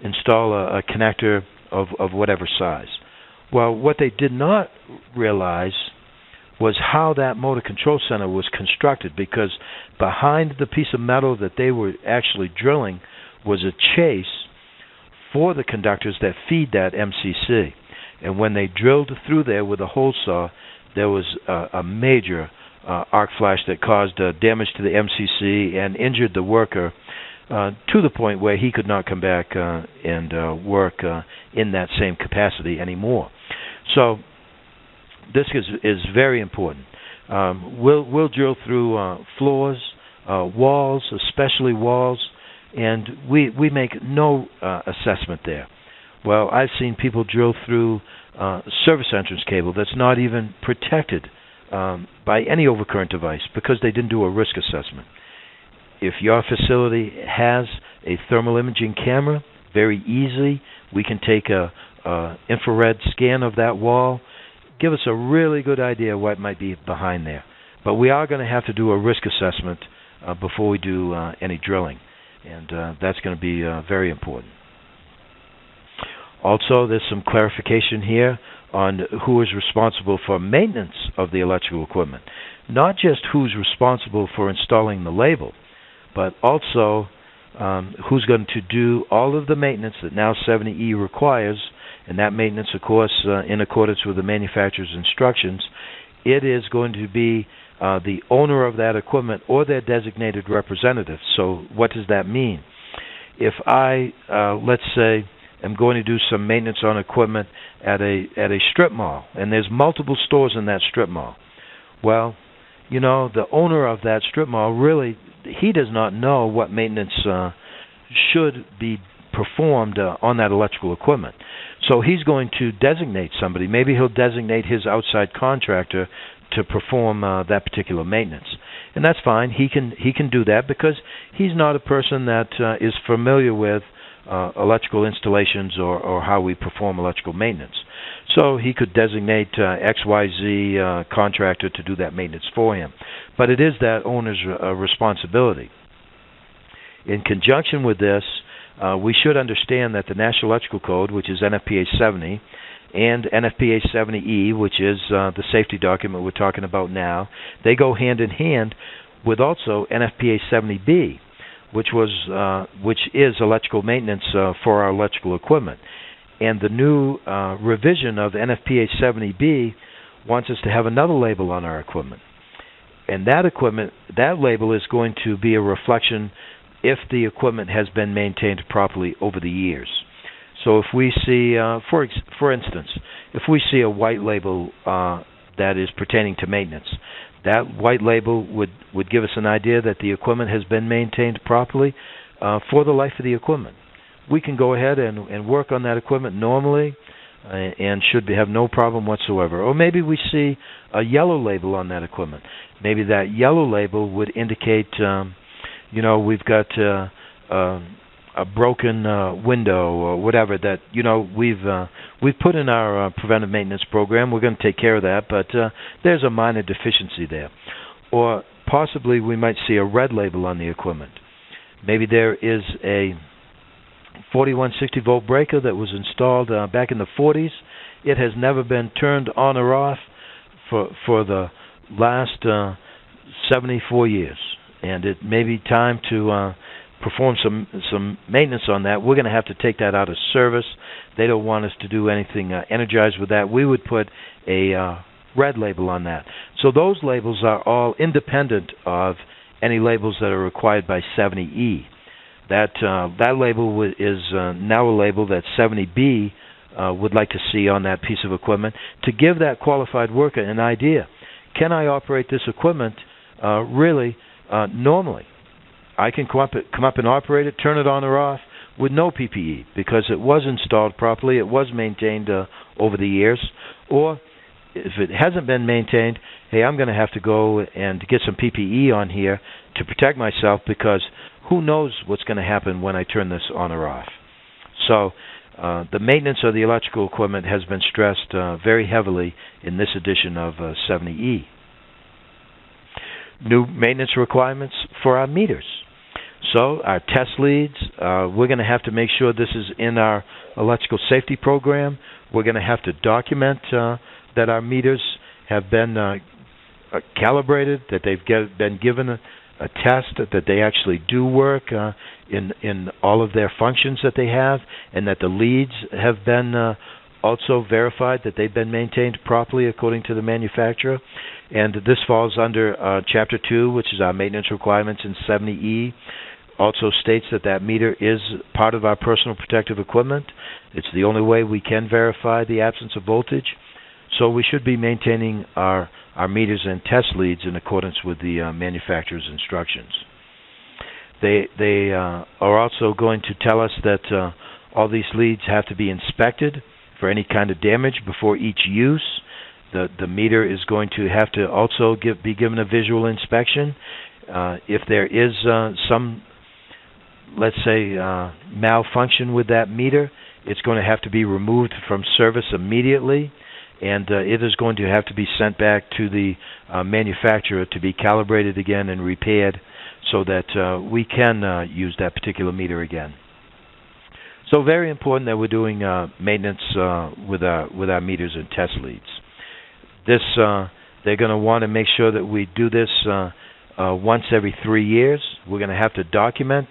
install a connector of whatever size. Well, what they did not realize was how that motor control center was constructed, because behind the piece of metal that they were actually drilling was a chase for the conductors that feed that MCC. And when they drilled through there with a hole saw, there was a major arc flash that caused damage to the MCC and injured the worker to the point where he could not come back and work in that same capacity anymore. So this is very important. We'll drill through floors, walls, especially walls, and we make no assessment there. Well, I've seen people drill through service entrance cable that's not even protected by any overcurrent device because they didn't do a risk assessment. If your facility has a thermal imaging camera, very easy, we can take a infrared scan of that wall, give us a really good idea what might be behind there. But we are going to have to do a risk assessment before we do any drilling, and that's going to be very important. Also, there's some clarification here on who is responsible for maintenance of the electrical equipment. Not just who's responsible for installing the label, but also who's going to do all of the maintenance that now 70E requires, and that maintenance, of course, in accordance with the manufacturer's instructions. It is going to be the owner of that equipment or their designated representative. So what does that mean? If I, let's say, am going to do some maintenance on equipment at a strip mall, and there's multiple stores in that strip mall, well, you know, the owner of that strip mall really, he does not know what maintenance should be performed on that electrical equipment. So he's going to designate somebody. Maybe he'll designate his outside contractor to perform that particular maintenance. And that's fine. He can do that because he's not a person that is familiar with electrical installations or how we perform electrical maintenance. So he could designate XYZ contractor to do that maintenance for him. But it is that owner's responsibility. In conjunction with this, we should understand that the National Electrical Code, which is NFPA 70, and NFPA 70E, which is the safety document we're talking about now, they go hand in hand with also NFPA 70B, which is electrical maintenance for our electrical equipment. And the new revision of NFPA 70B wants us to have another label on our equipment. And that label is going to be a reflection if the equipment has been maintained properly over the years. So if we see, for instance, if we see a white label that is pertaining to maintenance, that white label would give us an idea that the equipment has been maintained properly for the life of the equipment. We can go ahead and work on that equipment normally and should have no problem whatsoever. Or maybe we see a yellow label on that equipment. Maybe that yellow label would indicate, we've got a broken window or whatever that we've put in our preventive maintenance program. We're going to take care of that, but there's a minor deficiency there. Or possibly we might see a red label on the equipment. Maybe there is a 4160 volt breaker that was installed back in the 40s. It has never been turned on or off for the last 74 years, and it may be time to perform some maintenance on that. We're going to have to take that out of service. They don't want us to do anything energized with that. We would put a red label on that. So those labels are all independent of any labels that are required by 70E. That label is now a label that 70B would like to see on that piece of equipment to give that qualified worker an idea. Can I operate this equipment really normally? I can come up and operate it, turn it on or off with no PPE because it was installed properly, it was maintained over the years. Or if it hasn't been maintained, hey, I'm going to have to go and get some PPE on here to protect myself because who knows what's going to happen when I turn this on or off. So the maintenance of the electrical equipment has been stressed very heavily in this edition of 70E. New maintenance requirements for our meters. So our test leads, we're going to have to make sure this is in our electrical safety program. We're going to have to document that our meters have been calibrated, that they've been given a test, that they actually do work in all of their functions that they have, and that the leads have been also verified that they've been maintained properly according to the manufacturer. And this falls under Chapter 2, which is our maintenance requirements in 70E. Also states that meter is part of our personal protective equipment. It's the only way we can verify the absence of voltage. So we should be maintaining our meters and test leads in accordance with the manufacturer's instructions. They are also going to tell us that all these leads have to be inspected for any kind of damage before each use. The meter is going to have to also be given a visual inspection. If there is some, let's say, malfunction with that meter, it's going to have to be removed from service immediately, and it is going to have to be sent back to the manufacturer to be calibrated again and repaired so that we can use that particular meter again. So very important that we're doing maintenance with our meters and test leads. This they're going to want to make sure that we do this once every 3 years. We're going to have to document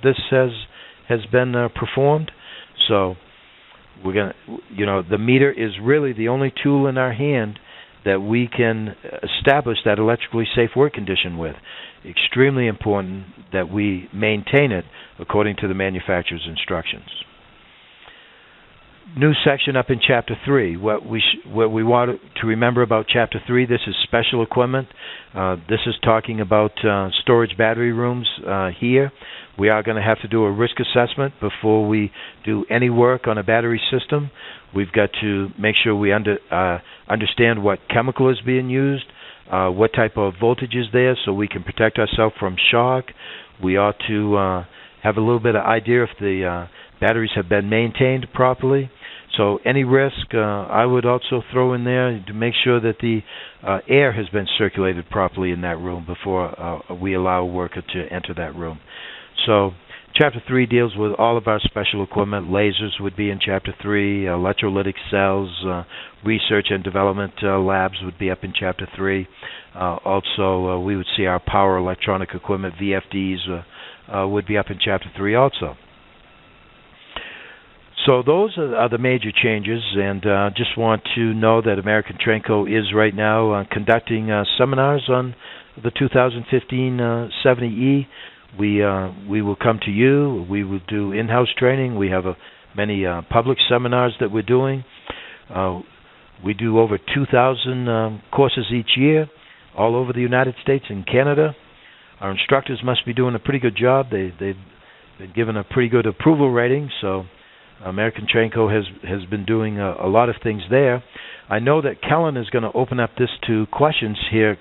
this has been performed. So we're going to, the meter is really the only tool in our hand that we can establish that electrically safe work condition with. Extremely important that we maintain it according to the manufacturer's instructions. New section up in Chapter 3. What we want to remember about Chapter 3, this is special equipment. This is talking about storage battery rooms here. We are going to have to do a risk assessment before we do any work on a battery system. We've got to make sure we understand what chemical is being used, what type of voltage is there so we can protect ourselves from shock. We ought to have a little bit of idea if the batteries have been maintained properly. So any risk, I would also throw in there to make sure that the air has been circulated properly in that room before we allow a worker to enter that room. So Chapter 3 deals with all of our special equipment. Lasers would be in Chapter 3. Electrolytic cells, research and development labs would be up in Chapter 3. Also, we would see our power electronic equipment, VFDs, would be up in Chapter 3 also. So those are the major changes, and just want to know that American Trainco is right now conducting seminars on the 2015 70E. We will come to you. We will do in-house training. We have many public seminars that we're doing. We do over 2,000 courses each year all over the United States and Canada. Our instructors must be doing a pretty good job. They've been given a pretty good approval rating, so American Trainco has been doing a lot of things there. I know that Kellen is going to open up this to questions here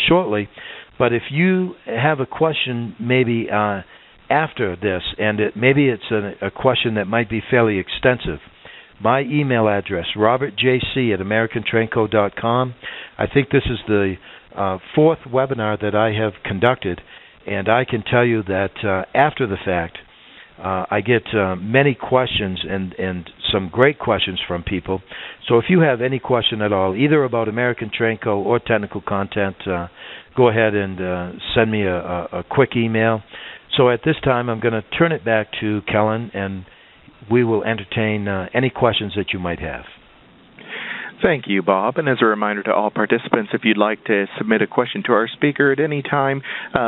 shortly, but if you have a question maybe after this, and maybe it's a question that might be fairly extensive, my email address, robertjc@americantrainco.com. I think this is the fourth webinar that I have conducted, and I can tell you that after the fact, I get many questions and some great questions from people. So if you have any question at all, either about American Trainco or technical content, go ahead and send me a quick email. So at this time, I'm going to turn it back to Kellen, and we will entertain any questions that you might have. Thank you, Bob. And as a reminder to all participants, if you'd like to submit a question to our speaker at any time,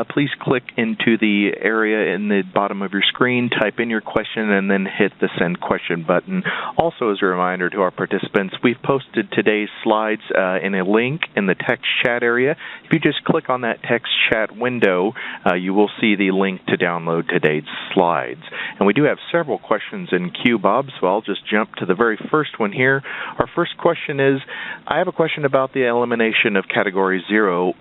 please click into the area in the bottom of your screen, type in your question, and then hit the Send Question button. Also, as a reminder to our participants, we've posted today's slides in a link in the text chat area. If you just click on that text chat window, you will see the link to download today's slides. And we do have several questions in queue, Bob, so I'll just jump to the very first one here. Our first question is, I have a question about the elimination of Category 0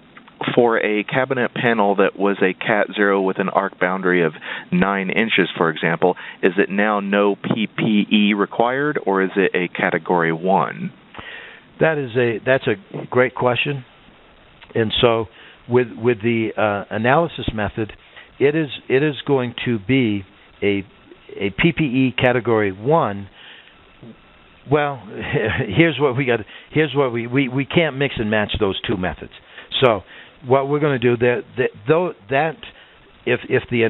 for a cabinet panel that was a Cat 0 with an arc boundary of 9 inches, for example. Is it now no PPE required, or is it a Category 1? That's a great question. And so with the analysis method, it is going to be a PPE Category 1. Well, here's what we got. Here's what we can't mix and match those two methods. So what we're going to do if the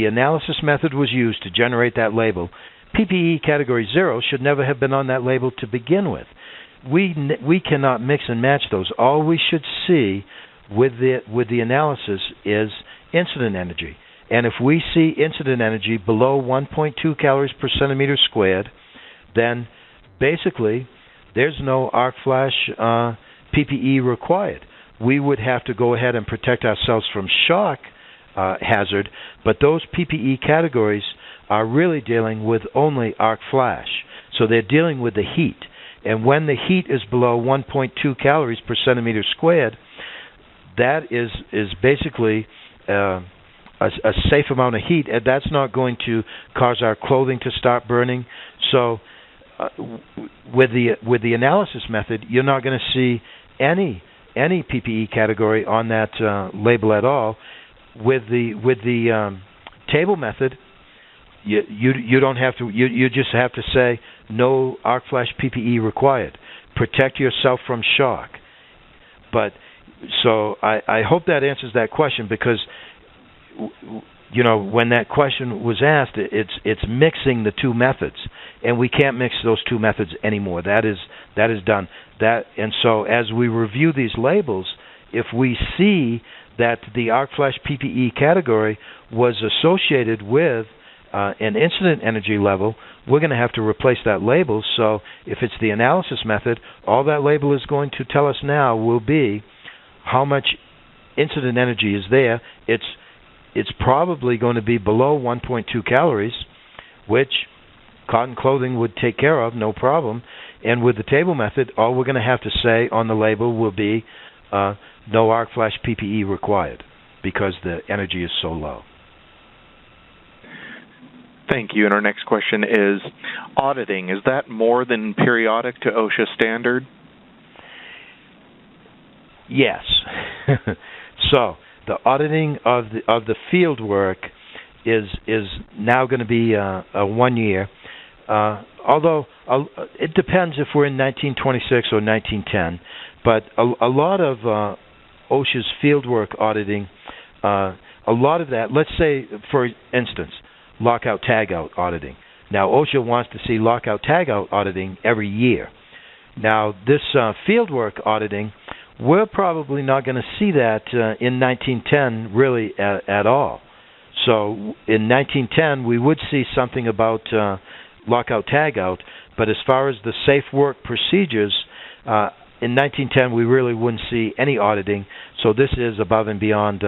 analysis method was used to generate that label, PPE Category 0 should never have been on that label to begin with. We cannot mix and match those. All we should see with the analysis is incident energy. And if we see incident energy below 1.2 calories per centimeter squared, then basically there's no arc flash PPE required. We would have to go ahead and protect ourselves from shock hazard, but those PPE categories are really dealing with only arc flash. So they're dealing with the heat. And when the heat is below 1.2 calories per centimeter squared, that is basically a safe amount of heat, and that's not going to cause our clothing to start burning. So with the analysis method, you're not going to see any PPE category on that label at all. With the table method, you don't have to. You just have to say no arc flash PPE required. Protect yourself from shock. But so I hope that answers that question, because when that question was asked, it's mixing the two methods, and we can't mix those two methods anymore. That is done. And so as we review these labels, if we see that the arc flash PPE category was associated with an incident energy level, we're going to have to replace that label. So if it's the analysis method, all that label is going to tell us now will be how much incident energy is there. It's probably going to be below 1.2 calories, which cotton clothing would take care of, no problem. And with the table method, all we're going to have to say on the label will be no arc flash PPE required, because the energy is so low. Thank you. And our next question is, auditing, is that more than periodic to OSHA standard? Yes. So the auditing of the field work is now going to be a 1 year. Although it depends if we're in 1926 or 1910, but a lot of OSHA's fieldwork auditing, a lot of that, let's say, for instance, lockout tagout auditing. Now, OSHA wants to see lockout tagout auditing every year. Now, this fieldwork auditing, we're probably not going to see that in 1910 really at all. So in 1910, we would see something about lockout tagout, but as far as the safe work procedures, in 1910 we really wouldn't see any auditing, so this is above and beyond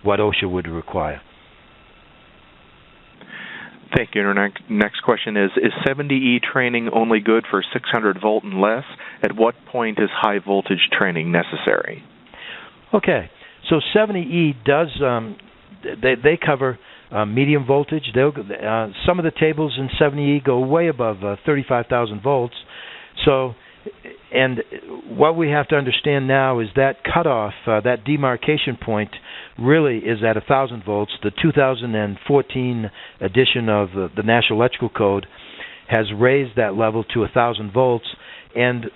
what OSHA would require. Thank you. And our next question is 70E training only good for 600 volt and less? At what point is high voltage training necessary? Okay, so 70E does, they cover medium voltage. Some of the tables in 70E go way above 35,000 volts. So, and what we have to understand now is that cutoff, that demarcation point, really is at 1,000 volts. The 2014 edition of the National Electrical Code has raised that level to 1,000 volts. And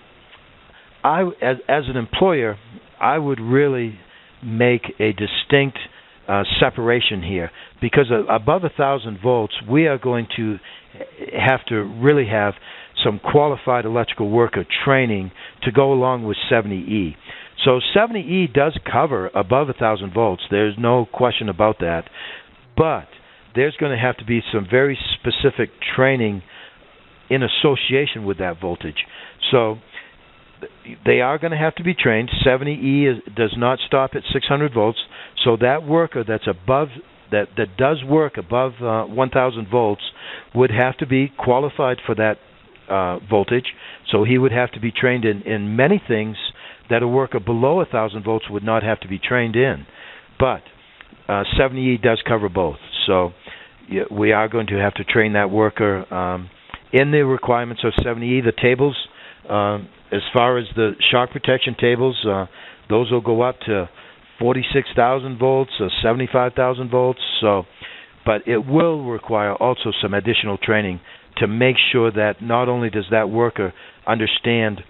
I, as an employer, I would really make a distinct separation here, because above 1,000 volts, we are going to have to really have some qualified electrical worker training to go along with 70E. So 70E does cover above 1,000 volts. There's no question about that. But there's going to have to be some very specific training in association with that voltage. So they are going to have to be trained. 70E does not stop at 600 volts. So that worker that's above that does work above 1,000 volts would have to be qualified for that voltage. So he would have to be trained in many things that a worker below 1,000 volts would not have to be trained in. But 70E does cover both. So we are going to have to train that worker in the requirements of 70E. The tables, as far as the shock protection tables, those will go up to 46,000 volts, 75,000 volts. So, but it will require also some additional training to make sure that not only does that worker understand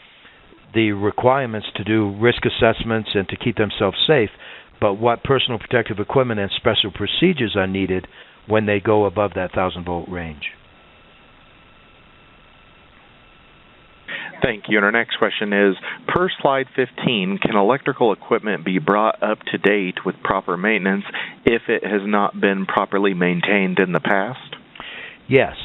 the requirements to do risk assessments and to keep themselves safe, but what personal protective equipment and special procedures are needed when they go above that 1,000 volt range. Thank you. And our next question is, per slide 15, can electrical equipment be brought up to date with proper maintenance if it has not been properly maintained in the past? Yes.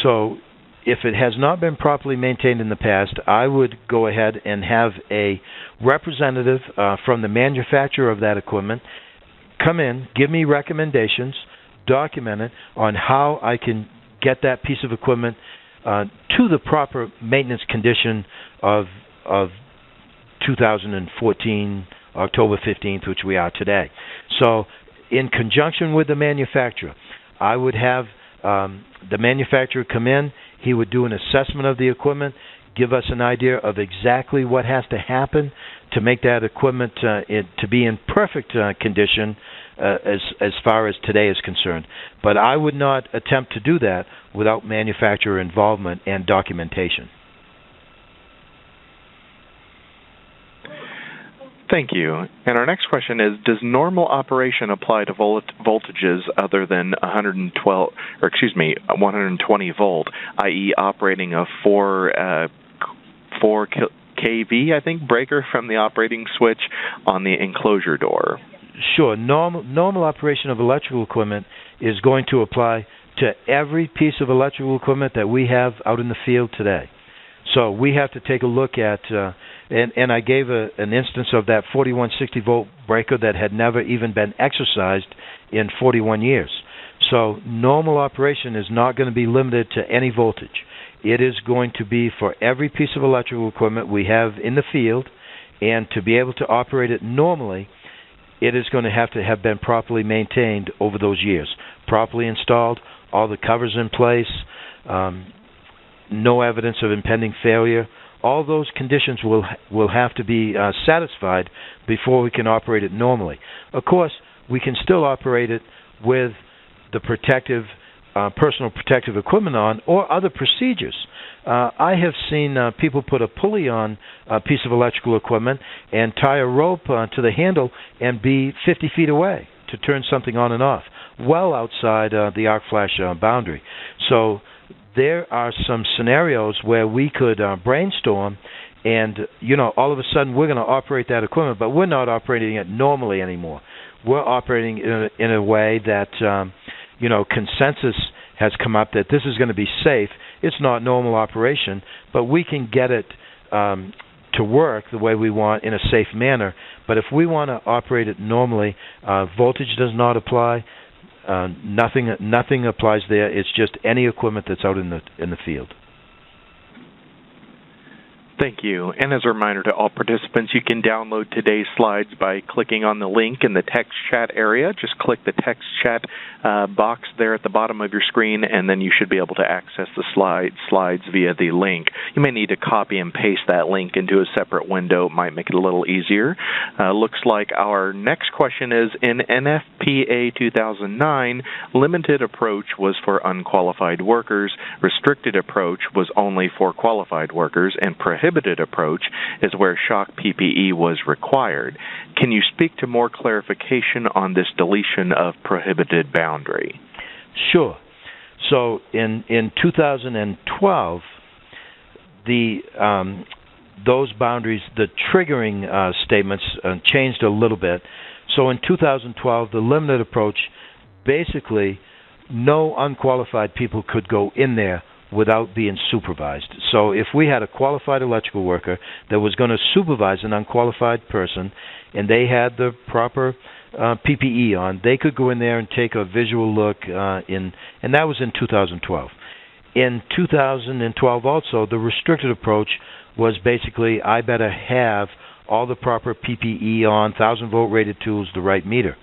So if it has not been properly maintained in the past, I would go ahead and have a representative from the manufacturer of that equipment come in, give me recommendations, document it on how I can get that piece of equipment to the proper maintenance condition of 2014, October 15th, which we are today. So in conjunction with the manufacturer, I would have the manufacturer come in. He would do an assessment of the equipment, give us an idea of exactly what has to happen to make that equipment to be in perfect condition as far as today is concerned. But I would not attempt to do that without manufacturer involvement and documentation. Thank you. And our next question is, does normal operation apply to voltages other than 120 volt, i.e. operating a 4 kV, I think, breaker from the operating switch on the enclosure door? Sure. Normal operation of electrical equipment is going to apply to every piece of electrical equipment that we have out in the field today. So we have to take a look at, and I gave an instance of that 4160 volt breaker that had never even been exercised in 41 years. So normal operation is not going to be limited to any voltage. It is going to be for every piece of electrical equipment we have in the field, and to be able to operate it normally, it is going to have been properly maintained over those years, properly installed, all the covers in place, no evidence of impending failure. All those conditions will have to be satisfied before we can operate it normally. Of course, we can still operate it with the protective, personal protective equipment on or other procedures. I have seen people put a pulley on a piece of electrical equipment and tie a rope to the handle and be 50 feet away to turn something on and off, well outside the arc flash boundary. So there are some scenarios where we could brainstorm and, all of a sudden we're going to operate that equipment, but we're not operating it normally anymore. We're operating in a way that, consensus has come up that this is going to be safe. It's not normal operation, but we can get it to work the way we want in a safe manner. But if we want to operate it normally, voltage does not apply. Nothing applies there. It's just any equipment that's out in the field. Thank you. And as a reminder to all participants, you can download today's slides by clicking on the link in the text chat area. Just click the text chat box there at the bottom of your screen, and then you should be able to access the slides via the link. You may need to copy and paste that link into a separate window. It might make it a little easier. Looks like our next question is, in NFPA 2009, limited approach was for unqualified workers, restricted approach was only for qualified workers, and prohibited approach is where shock PPE was required. Can you speak to more clarification on this deletion of prohibited boundary? Sure. So in 2012, those boundaries, the triggering statements changed a little bit. So in 2012, the limited approach, basically, no unqualified people could go in there without being supervised. So if we had a qualified electrical worker that was going to supervise an unqualified person and they had the proper PPE on, they could go in there and take a visual look, and that was in 2012. In 2012 also, the restricted approach was basically, I better have all the proper PPE on, 1,000-volt rated tools, the right meter.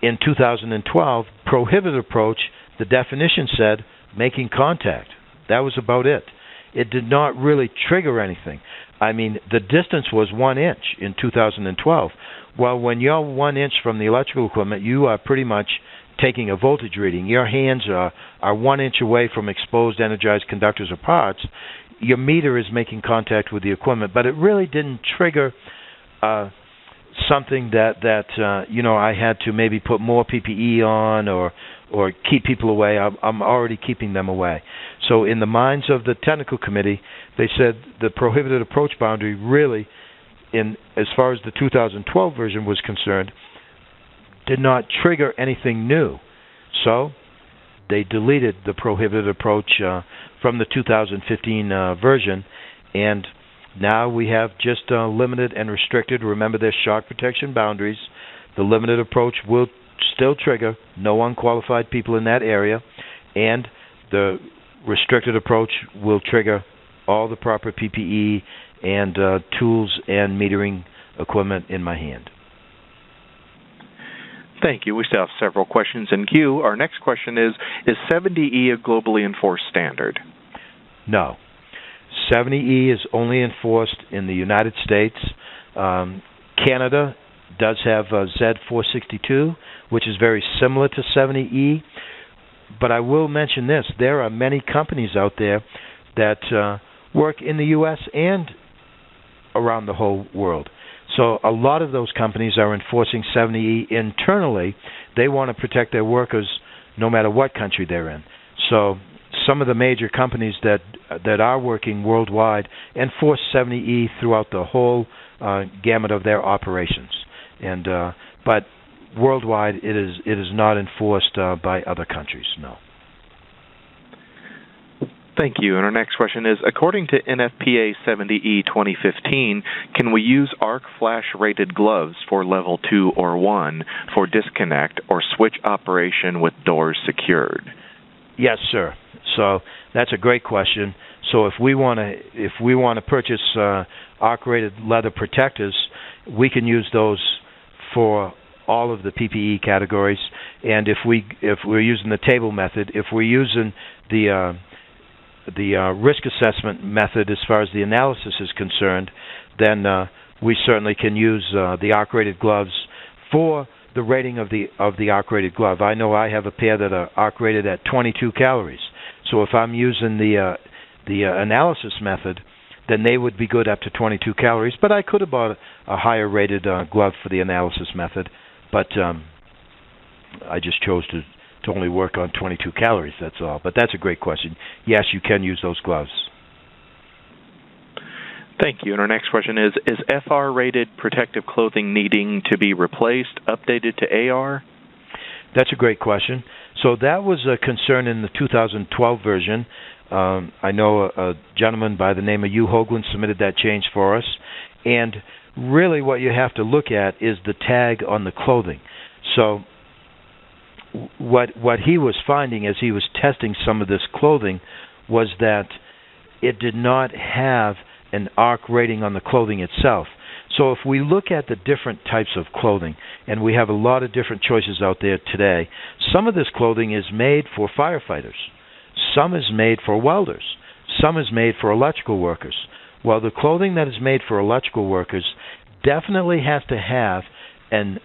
In 2012, prohibited approach, the definition said, making contact. That was about it. It did not really trigger anything. I mean, the distance was 1 inch in 2012. Well, when you're 1 inch from the electrical equipment, you are pretty much taking a voltage reading. Your hands are 1 inch away from exposed energized conductors or parts. Your meter is making contact with the equipment, but it really didn't trigger something that I had to maybe put more PPE on or keep people away. I'm already keeping them away. So in the minds of the technical committee, they said the prohibited approach boundary really, as far as the 2012 version was concerned, did not trigger anything new. So they deleted the prohibited approach from the 2015 version, and now we have just limited and restricted. Remember, there's shock protection boundaries. The limited approach will still trigger no unqualified people in that area, and the restricted approach will trigger all the proper PPE and tools and metering equipment in my hand. Thank you. We still have several questions in queue. Our next question is 70E a globally enforced standard? No. 70E is only enforced in the United States. Canada does have Z462, which is very similar to 70E. But I will mention this. There are many companies out there that work in the U.S. and around the whole world. So a lot of those companies are enforcing 70E internally. They want to protect their workers no matter what country they're in. So some of the major companies that are working worldwide enforce 70E throughout the whole gamut of their operations. And but worldwide, it is not enforced by other countries. No. Thank you. And our next question is, according to NFPA 70E 2015, can we use arc flash rated gloves for level 2 or 1 for disconnect or switch operation with doors secured? Yes, sir. So that's a great question. So if we want to purchase arc rated leather protectors, we can use those for all of the PPE categories. And if we're using the table method, if we're using the risk assessment method as far as the analysis is concerned, then we certainly can use the arc-rated gloves for the rating of the arc-rated glove. I know I have a pair that are arc-rated at 22 calories. So if I'm using the analysis method, then they would be good up to 22 calories. But I could have bought a higher rated glove for the analysis method, but I just chose to only work on 22 calories, that's all. But that's a great question. Yes, you can use those gloves. Thank you. And our next question is FR-rated protective clothing needing to be replaced, updated to AR? That's a great question. So that was a concern in the 2012 version. I know a gentleman by the name of Hugh Hoagland submitted that change for us. And really what you have to look at is the tag on the clothing. So what he was finding as he was testing some of this clothing was that it did not have an arc rating on the clothing itself. So if we look at the different types of clothing, and we have a lot of different choices out there today, some of this clothing is made for firefighters. Some is made for welders. Some is made for electrical workers. Well, the clothing that is made for electrical workers definitely has to have an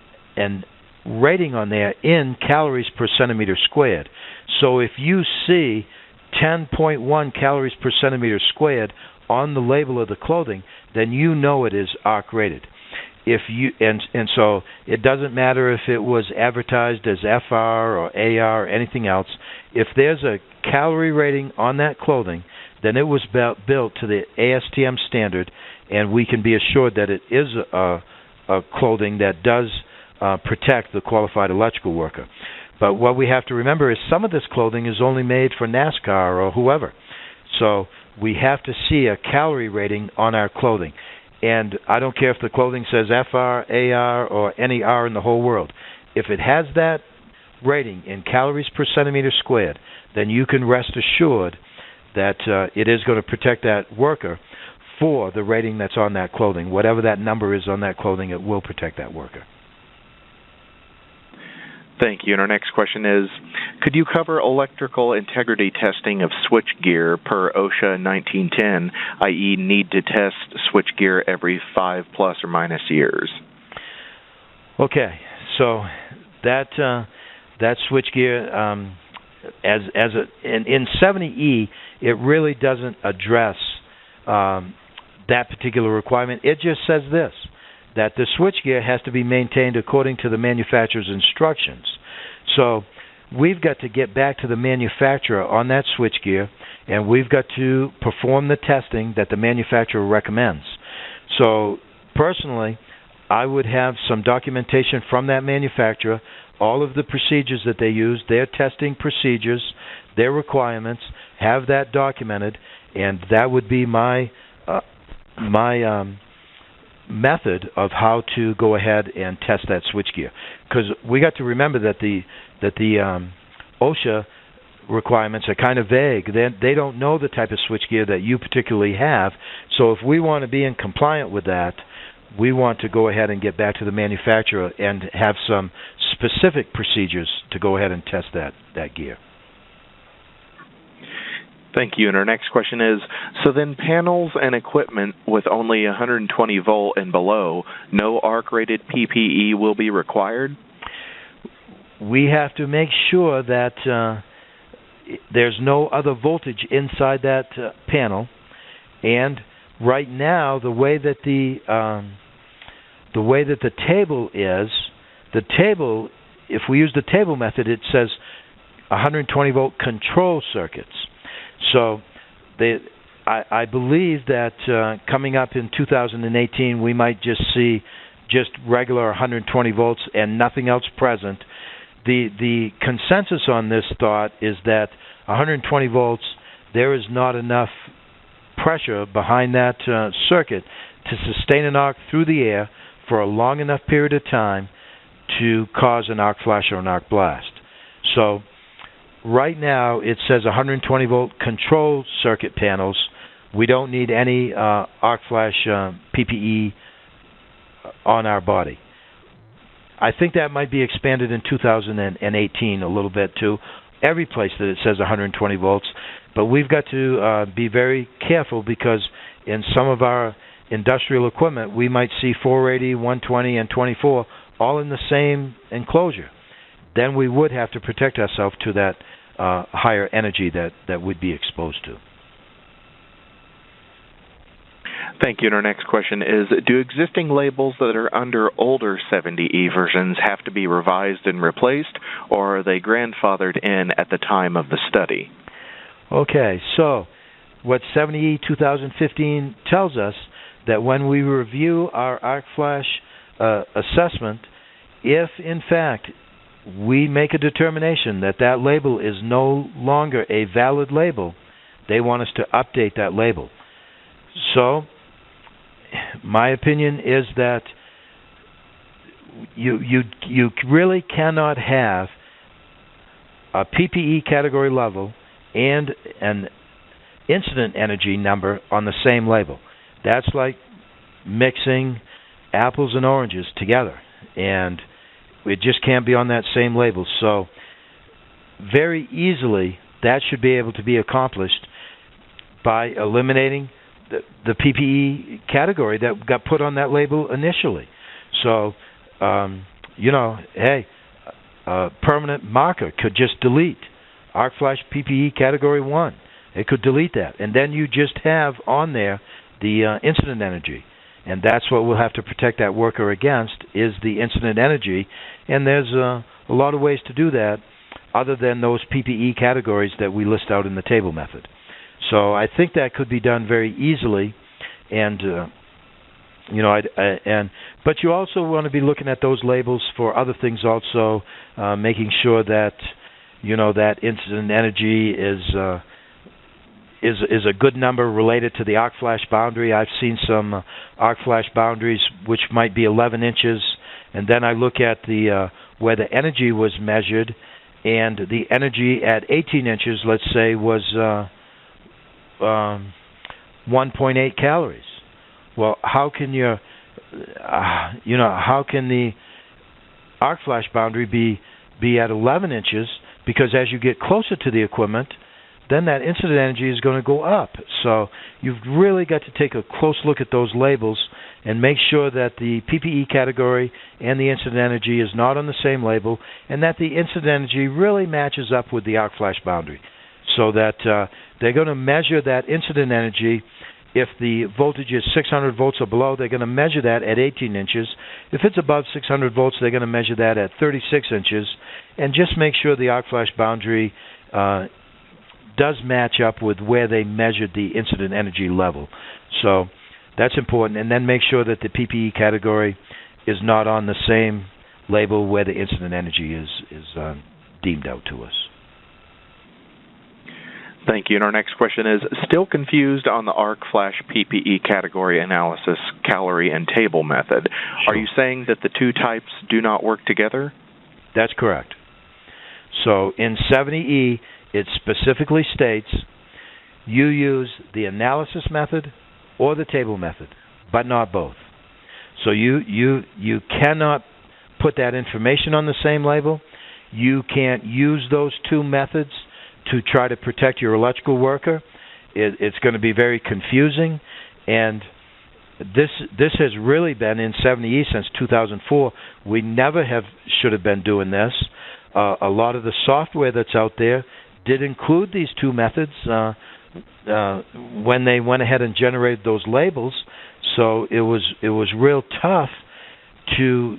rating on there in calories per centimeter squared. So if you see 10.1 calories per centimeter squared on the label of the clothing, then you know it is arc rated. If you and so it doesn't matter if it was advertised as FR or AR or anything else. If there's a calorie rating on that clothing, then it was built to the ASTM standard, and we can be assured that it is a clothing that does protect the qualified electrical worker. But what we have to remember is some of this clothing is only made for NASCAR or whoever. So we have to see a calorie rating on our clothing. And I don't care if the clothing says FR, AR, or any R in the whole world. If it has that rating in calories per centimeter squared, then you can rest assured that it is going to protect that worker for the rating that's on that clothing. Whatever that number is on that clothing, it will protect that worker. Thank you. And our next question is, could you cover electrical integrity testing of switchgear per OSHA 1910, i.e. need to test switchgear every 5 plus or minus years? Okay, so that switchgear, in 70E, it really doesn't address that particular requirement. It just says this, that the switchgear has to be maintained according to the manufacturer's instructions. So we've got to get back to the manufacturer on that switchgear, and we've got to perform the testing that the manufacturer recommends. So personally, I would have some documentation from that manufacturer, all of the procedures that they use, their testing procedures, their requirements, have that documented, and that would be my method of how to go ahead and test that switchgear. Because we got to remember that the OSHA requirements are kind of vague. They don't know the type of switchgear that you particularly have. So if we want to be in compliant with that, we want to go ahead and get back to the manufacturer and have some specific procedures to go ahead and test that gear. Thank you. And our next question is, so then panels and equipment with only 120 volt and below, no arc-rated PPE will be required? We have to make sure that there's no other voltage inside that panel. And right now, the way that the table is, if we use the table method, it says 120 volt control circuits. So I believe that coming up in 2018, we might just see just regular 120 volts and nothing else present. The consensus on this thought is that 120 volts, there is not enough pressure behind that circuit to sustain an arc through the air for a long enough period of time to cause an arc flash or an arc blast. So right now it says 120 volt control circuit panels. We don't need any arc flash PPE on our body. I think that might be expanded in 2018 a little bit too. Every place that it says 120 volts, but we've got to be very careful because in some of our industrial equipment, we might see 480, 120, and 24 all in the same enclosure. Then we would have to protect ourselves to that higher energy that we'd be exposed to. Thank you. And our next question is, do existing labels that are under older 70E versions have to be revised and replaced, or are they grandfathered in at the time of the study? Okay, so what 70E 2015 tells us that when we review our arc flash assessment, if in fact we make a determination that that label is no longer a valid label, they want us to update that label. So my opinion is that you really cannot have a PPE category level and an incident energy number on the same label. That's like mixing apples and oranges together, and it just can't be on that same label. So very easily that should be able to be accomplished by eliminating the PPE category that got put on that label initially. So, hey, a permanent marker could just delete Arc Flash PPE Category 1. It could delete that. And then you just have on there the incident energy. And that's what we'll have to protect that worker against, is the incident energy. And there's a lot of ways to do that other than those PPE categories that we list out in the table method. So I think that could be done very easily, and but you also want to be looking at those labels for other things also, making sure that that incident energy is a good number related to the arc flash boundary. I've seen some arc flash boundaries which might be 11 inches, and then I look at the where the energy was measured, and the energy at 18 inches, let's say, was 1.8 calories. Well, how can how can the arc flash boundary be at 11 inches? Because as you get closer to the equipment, then that incident energy is going to go up. So you've really got to take a close look at those labels and make sure that the PPE category and the incident energy is not on the same label, and that the incident energy really matches up with the arc flash boundary, so that they're going to measure that incident energy. If the voltage is 600 volts or below, they're going to measure that at 18 inches. If it's above 600 volts, they're going to measure that at 36 inches. And just make sure the arc flash boundary does match up with where they measured the incident energy level. So that's important. And then make sure that the PPE category is not on the same label where the incident energy is deemed out to us. Thank you. And our next question is, still confused on the arc flash PPE category analysis, calorie and table method. Sure. Are you saying that the two types do not work together? That's correct. So in 70E, it specifically states you use the analysis method or the table method, but not both. So you cannot put that information on the same label. You can't use those two methods to try to protect your electrical worker. It's going to be very confusing, and this has really been in 70E since 2004. We never should have been doing this. A lot of the software that's out there did include these two methods when they went ahead and generated those labels. So it was real tough to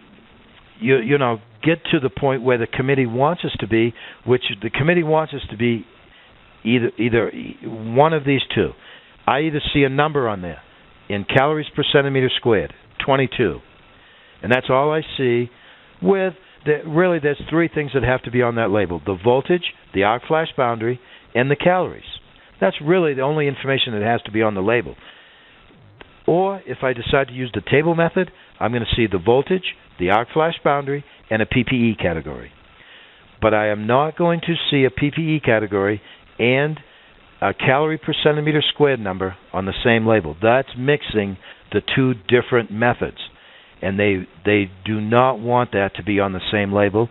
get to the point where the committee wants us to be, which the committee wants us to be either one of these two. I either see a number on there in calories per centimeter squared, 22, and that's all I see. Really, there's three things that have to be on that label: the voltage, the arc flash boundary, and the calories. That's really the only information that has to be on the label. Or if I decide to use the table method, I'm going to see the voltage, the arc flash boundary, and a PPE category. But I am not going to see a PPE category and a calorie per centimeter squared number on the same label. That's mixing the two different methods. and they do not want that to be on the same label.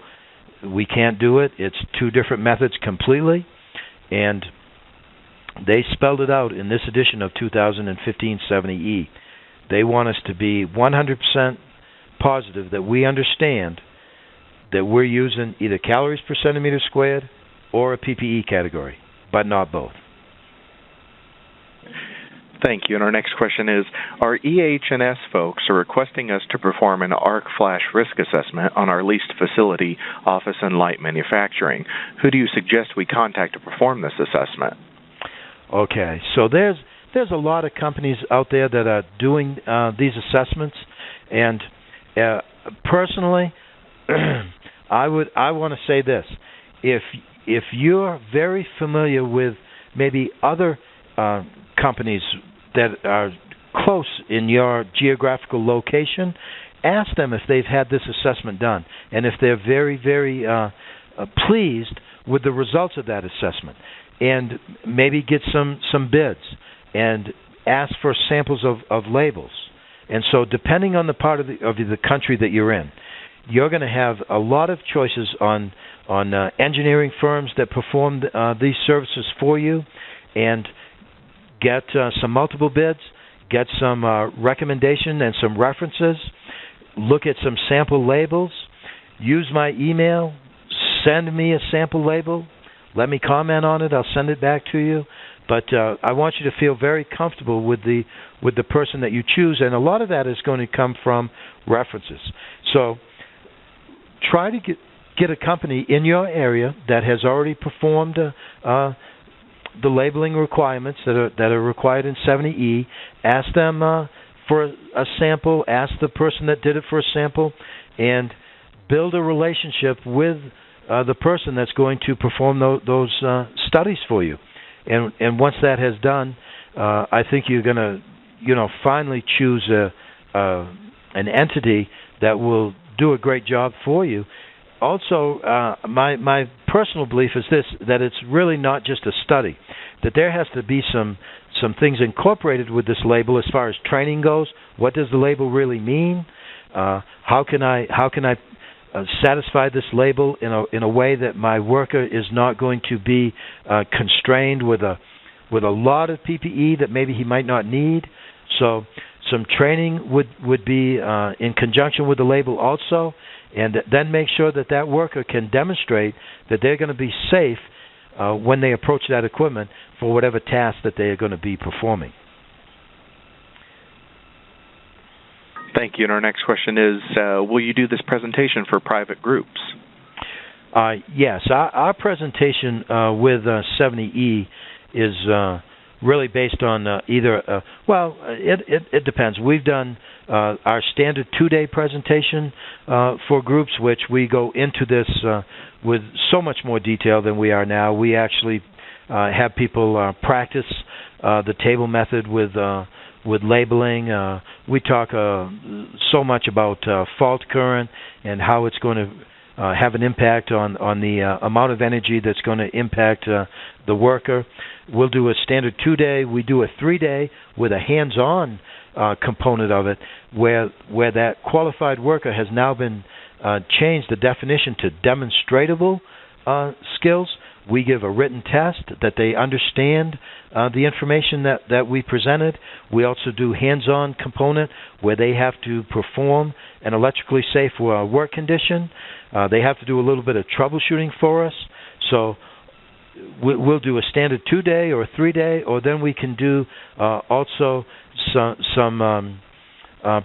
We can't do it. It's two different methods completely, and they spelled it out in this edition of 2015 70E. They want us to be 100% positive that we understand that we're using either calories per centimeter squared or a PPE category, but not both. Thank you. And our next question is, our EH&S folks are requesting us to perform an arc flash risk assessment on our leased facility, office and light manufacturing. Who do you suggest we contact to perform this assessment? Okay, so there's a lot of companies out there that are doing these assessments, and personally, I want to say this: if you're very familiar with maybe other companies that are close in your geographical location, ask them if they've had this assessment done, and if they're very, very pleased with the results of that assessment, and maybe get some bids and ask for samples of labels. And so depending on the part of the country that you're in, you're going to have a lot of choices on engineering firms that perform these services for you, and get some multiple bids, get some recommendation and some references, look at some sample labels, use my email, send me a sample label, let me comment on it, I'll send it back to you. But I want you to feel very comfortable with the person that you choose, and a lot of that is going to come from references. So try to get a company in your area that has already performed the labeling requirements that are required in 70E. Ask them for a sample. Ask the person that did it for a sample, and build a relationship with the person that's going to perform those studies for you. And once that has done, I think you're going to, finally choose an entity that will do a great job for you. Also, my personal belief is this: that it's really not just a study, that there has to be some things incorporated with this label as far as training goes. What does the label really mean? How can I satisfy this label in a way that my worker is not going to be constrained with a lot of PPE that maybe he might not need? So some training would be in conjunction with the label also, and then make sure that worker can demonstrate that they're going to be safe when they approach that equipment for whatever task that they are going to be performing. Thank you. And our next question is, will you do this presentation for private groups? Yes. Our presentation with 70E is really based on either, it depends. We've done our standard 2-day presentation for groups, which we go into this with so much more detail than we are now. We actually have people practice the table method with labeling. We talk so much about fault current and how it's going to have an impact on the amount of energy that's going to impact the worker. We'll do a standard 2-day. We do a 3-day with a hands-on component of it, where that qualified worker has now been changed the definition to demonstratable skills. We give a written test that they understand the information that we presented. We also do hands-on component where they have to perform an electrically safe work condition. They have to do a little bit of troubleshooting for us. So we'll do a standard 2-day or a 3-day, or then we can do also some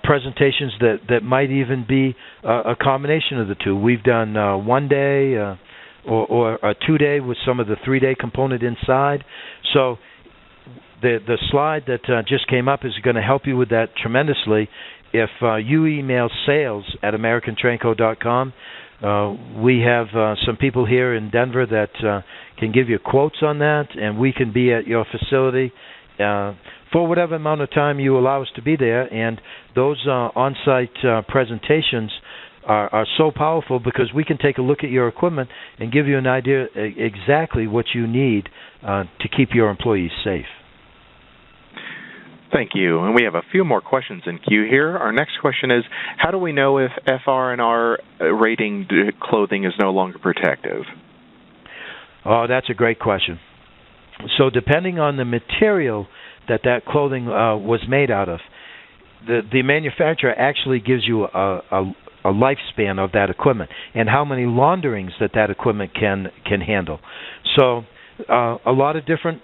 presentations that might even be a combination of the two. We've done 1 day or a 2-day with some of the 3-day component inside. So the slide that just came up is going to help you with that tremendously. If you email sales@americantrainco.com, we have some people here in Denver that can give you quotes on that, and we can be at your facility for whatever amount of time you allow us to be there. And those on-site presentations are so powerful because we can take a look at your equipment and give you an idea exactly what you need to keep your employees safe. Thank you. And we have a few more questions in queue here. Our next question is, how do we know if FR&R rating clothing is no longer protective? Oh, that's a great question. So depending on the material that clothing was made out of, the manufacturer actually gives you a lifespan of that equipment and how many launderings that equipment can handle. So a lot of different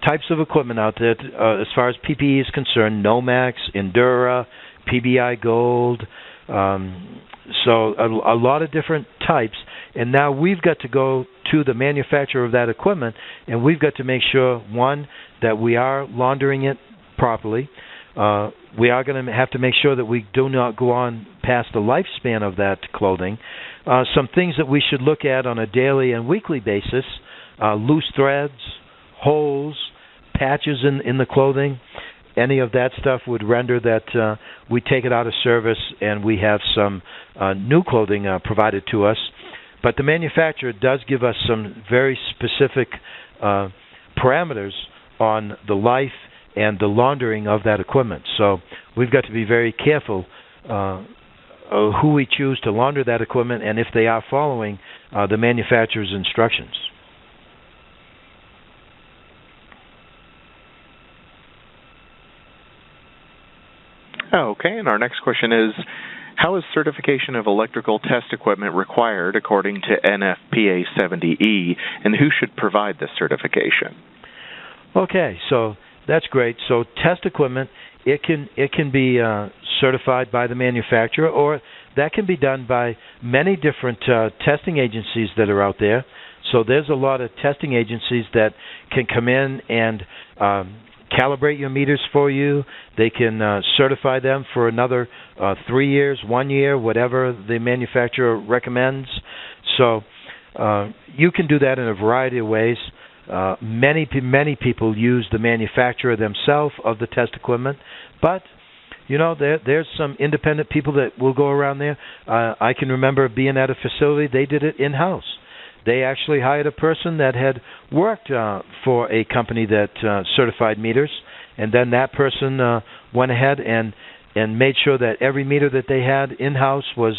types of equipment out there as far as PPE is concerned: Nomex, Endura, PBI Gold. So a lot of different types. And now we've got to go to the manufacturer of that equipment, and we've got to make sure, one, that we are laundering it properly. We are going to have to make sure that we do not go on past the lifespan of that clothing. Some things that we should look at on a daily and weekly basis: loose threads, holes, patches in the clothing. Any of that stuff would render that we take it out of service and we have some new clothing provided to us. But the manufacturer does give us some very specific parameters on the life and the laundering of that equipment. So we've got to be very careful who we choose to launder that equipment and if they are following the manufacturer's instructions. Okay, and our next question is, how is certification of electrical test equipment required according to NFPA 70E, and who should provide this certification? Okay, so that's great. So test equipment, it can be certified by the manufacturer, or that can be done by many different testing agencies that are out there. So there's a lot of testing agencies that can come in and calibrate your meters for you. They can certify them for another 3 years, 1 year, whatever the manufacturer recommends. So you can do that in a variety of ways. Many people use the manufacturer themselves of the test equipment, but you know, there's some independent people that will go around there. I can remember being at a facility, they did it in-house. They actually hired a person that had worked for a company that certified meters, and then that person went ahead and made sure that every meter that they had in-house was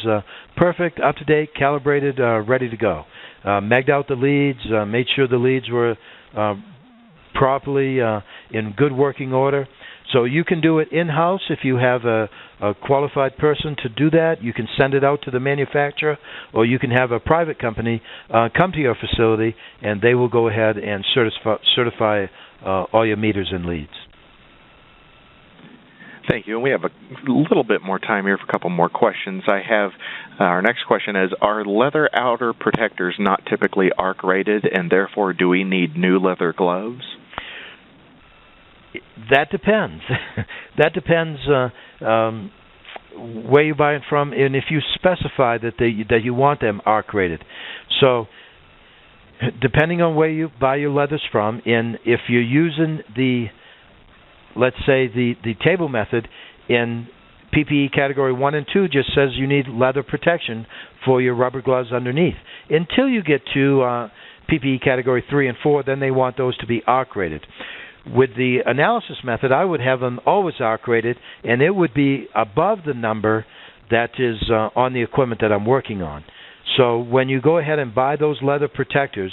perfect, up-to-date, calibrated, ready to go. Megged out the leads, made sure the leads were properly in good working order. So you can do it in-house if you have a qualified person to do that. You can send it out to the manufacturer, or you can have a private company come to your facility, and they will go ahead and certify all your meters and leads. Thank you. And we have a little bit more time here for a couple more questions. I have our next question is, are leather outer protectors not typically arc rated, and therefore do we need new leather gloves? That depends. That depends where you buy it from, and if you specify that you want them arc rated. So, depending on where you buy your leathers from, and if you're using let's say the table method in PPE category 1 and 2 just says you need leather protection for your rubber gloves underneath. Until you get to PPE category 3 and 4, then they want those to be arc rated. With the analysis method, I would have them always arc rated, and it would be above the number that is on the equipment that I'm working on. So when you go ahead and buy those leather protectors,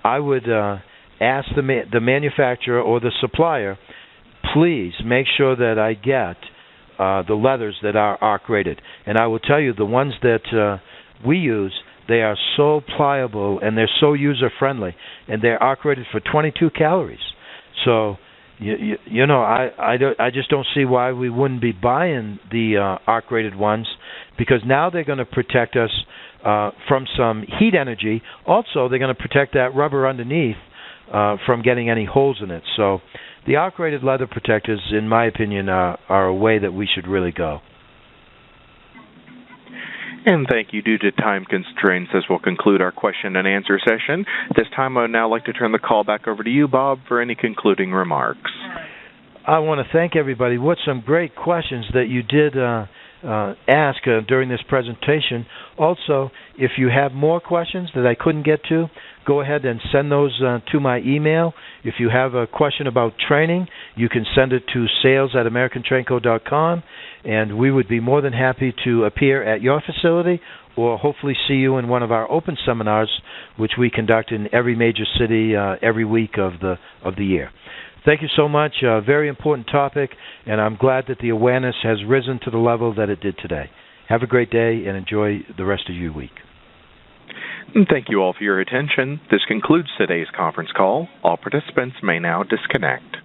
I would ask the manufacturer or the supplier, please make sure that I get the leathers that are arc rated. And I will tell you, the ones that we use, they are so pliable and they're so user friendly, and they're arc rated for 22 calories. So, you know, I just don't see why we wouldn't be buying the arc-rated ones, because now they're going to protect us from some heat energy. Also, they're going to protect that rubber underneath from getting any holes in it. So the arc-rated leather protectors, in my opinion, are a way that we should really go. And thank you. Due to time constraints, this will conclude our question and answer session. This time, I would now like to turn the call back over to you, Bob, for any concluding remarks. I want to thank everybody. What some great questions that you did ask during this presentation. Also, if you have more questions that I couldn't get to, go ahead and send those to my email. If you have a question about training, you can send it to sales@americantrainco.com, and we would be more than happy to appear at your facility or hopefully see you in one of our open seminars, which we conduct in every major city every week of the year. Thank you so much. A very important topic, and I'm glad that the awareness has risen to the level that it did today. Have a great day and enjoy the rest of your week. Thank you all for your attention. This concludes today's conference call. All participants may now disconnect.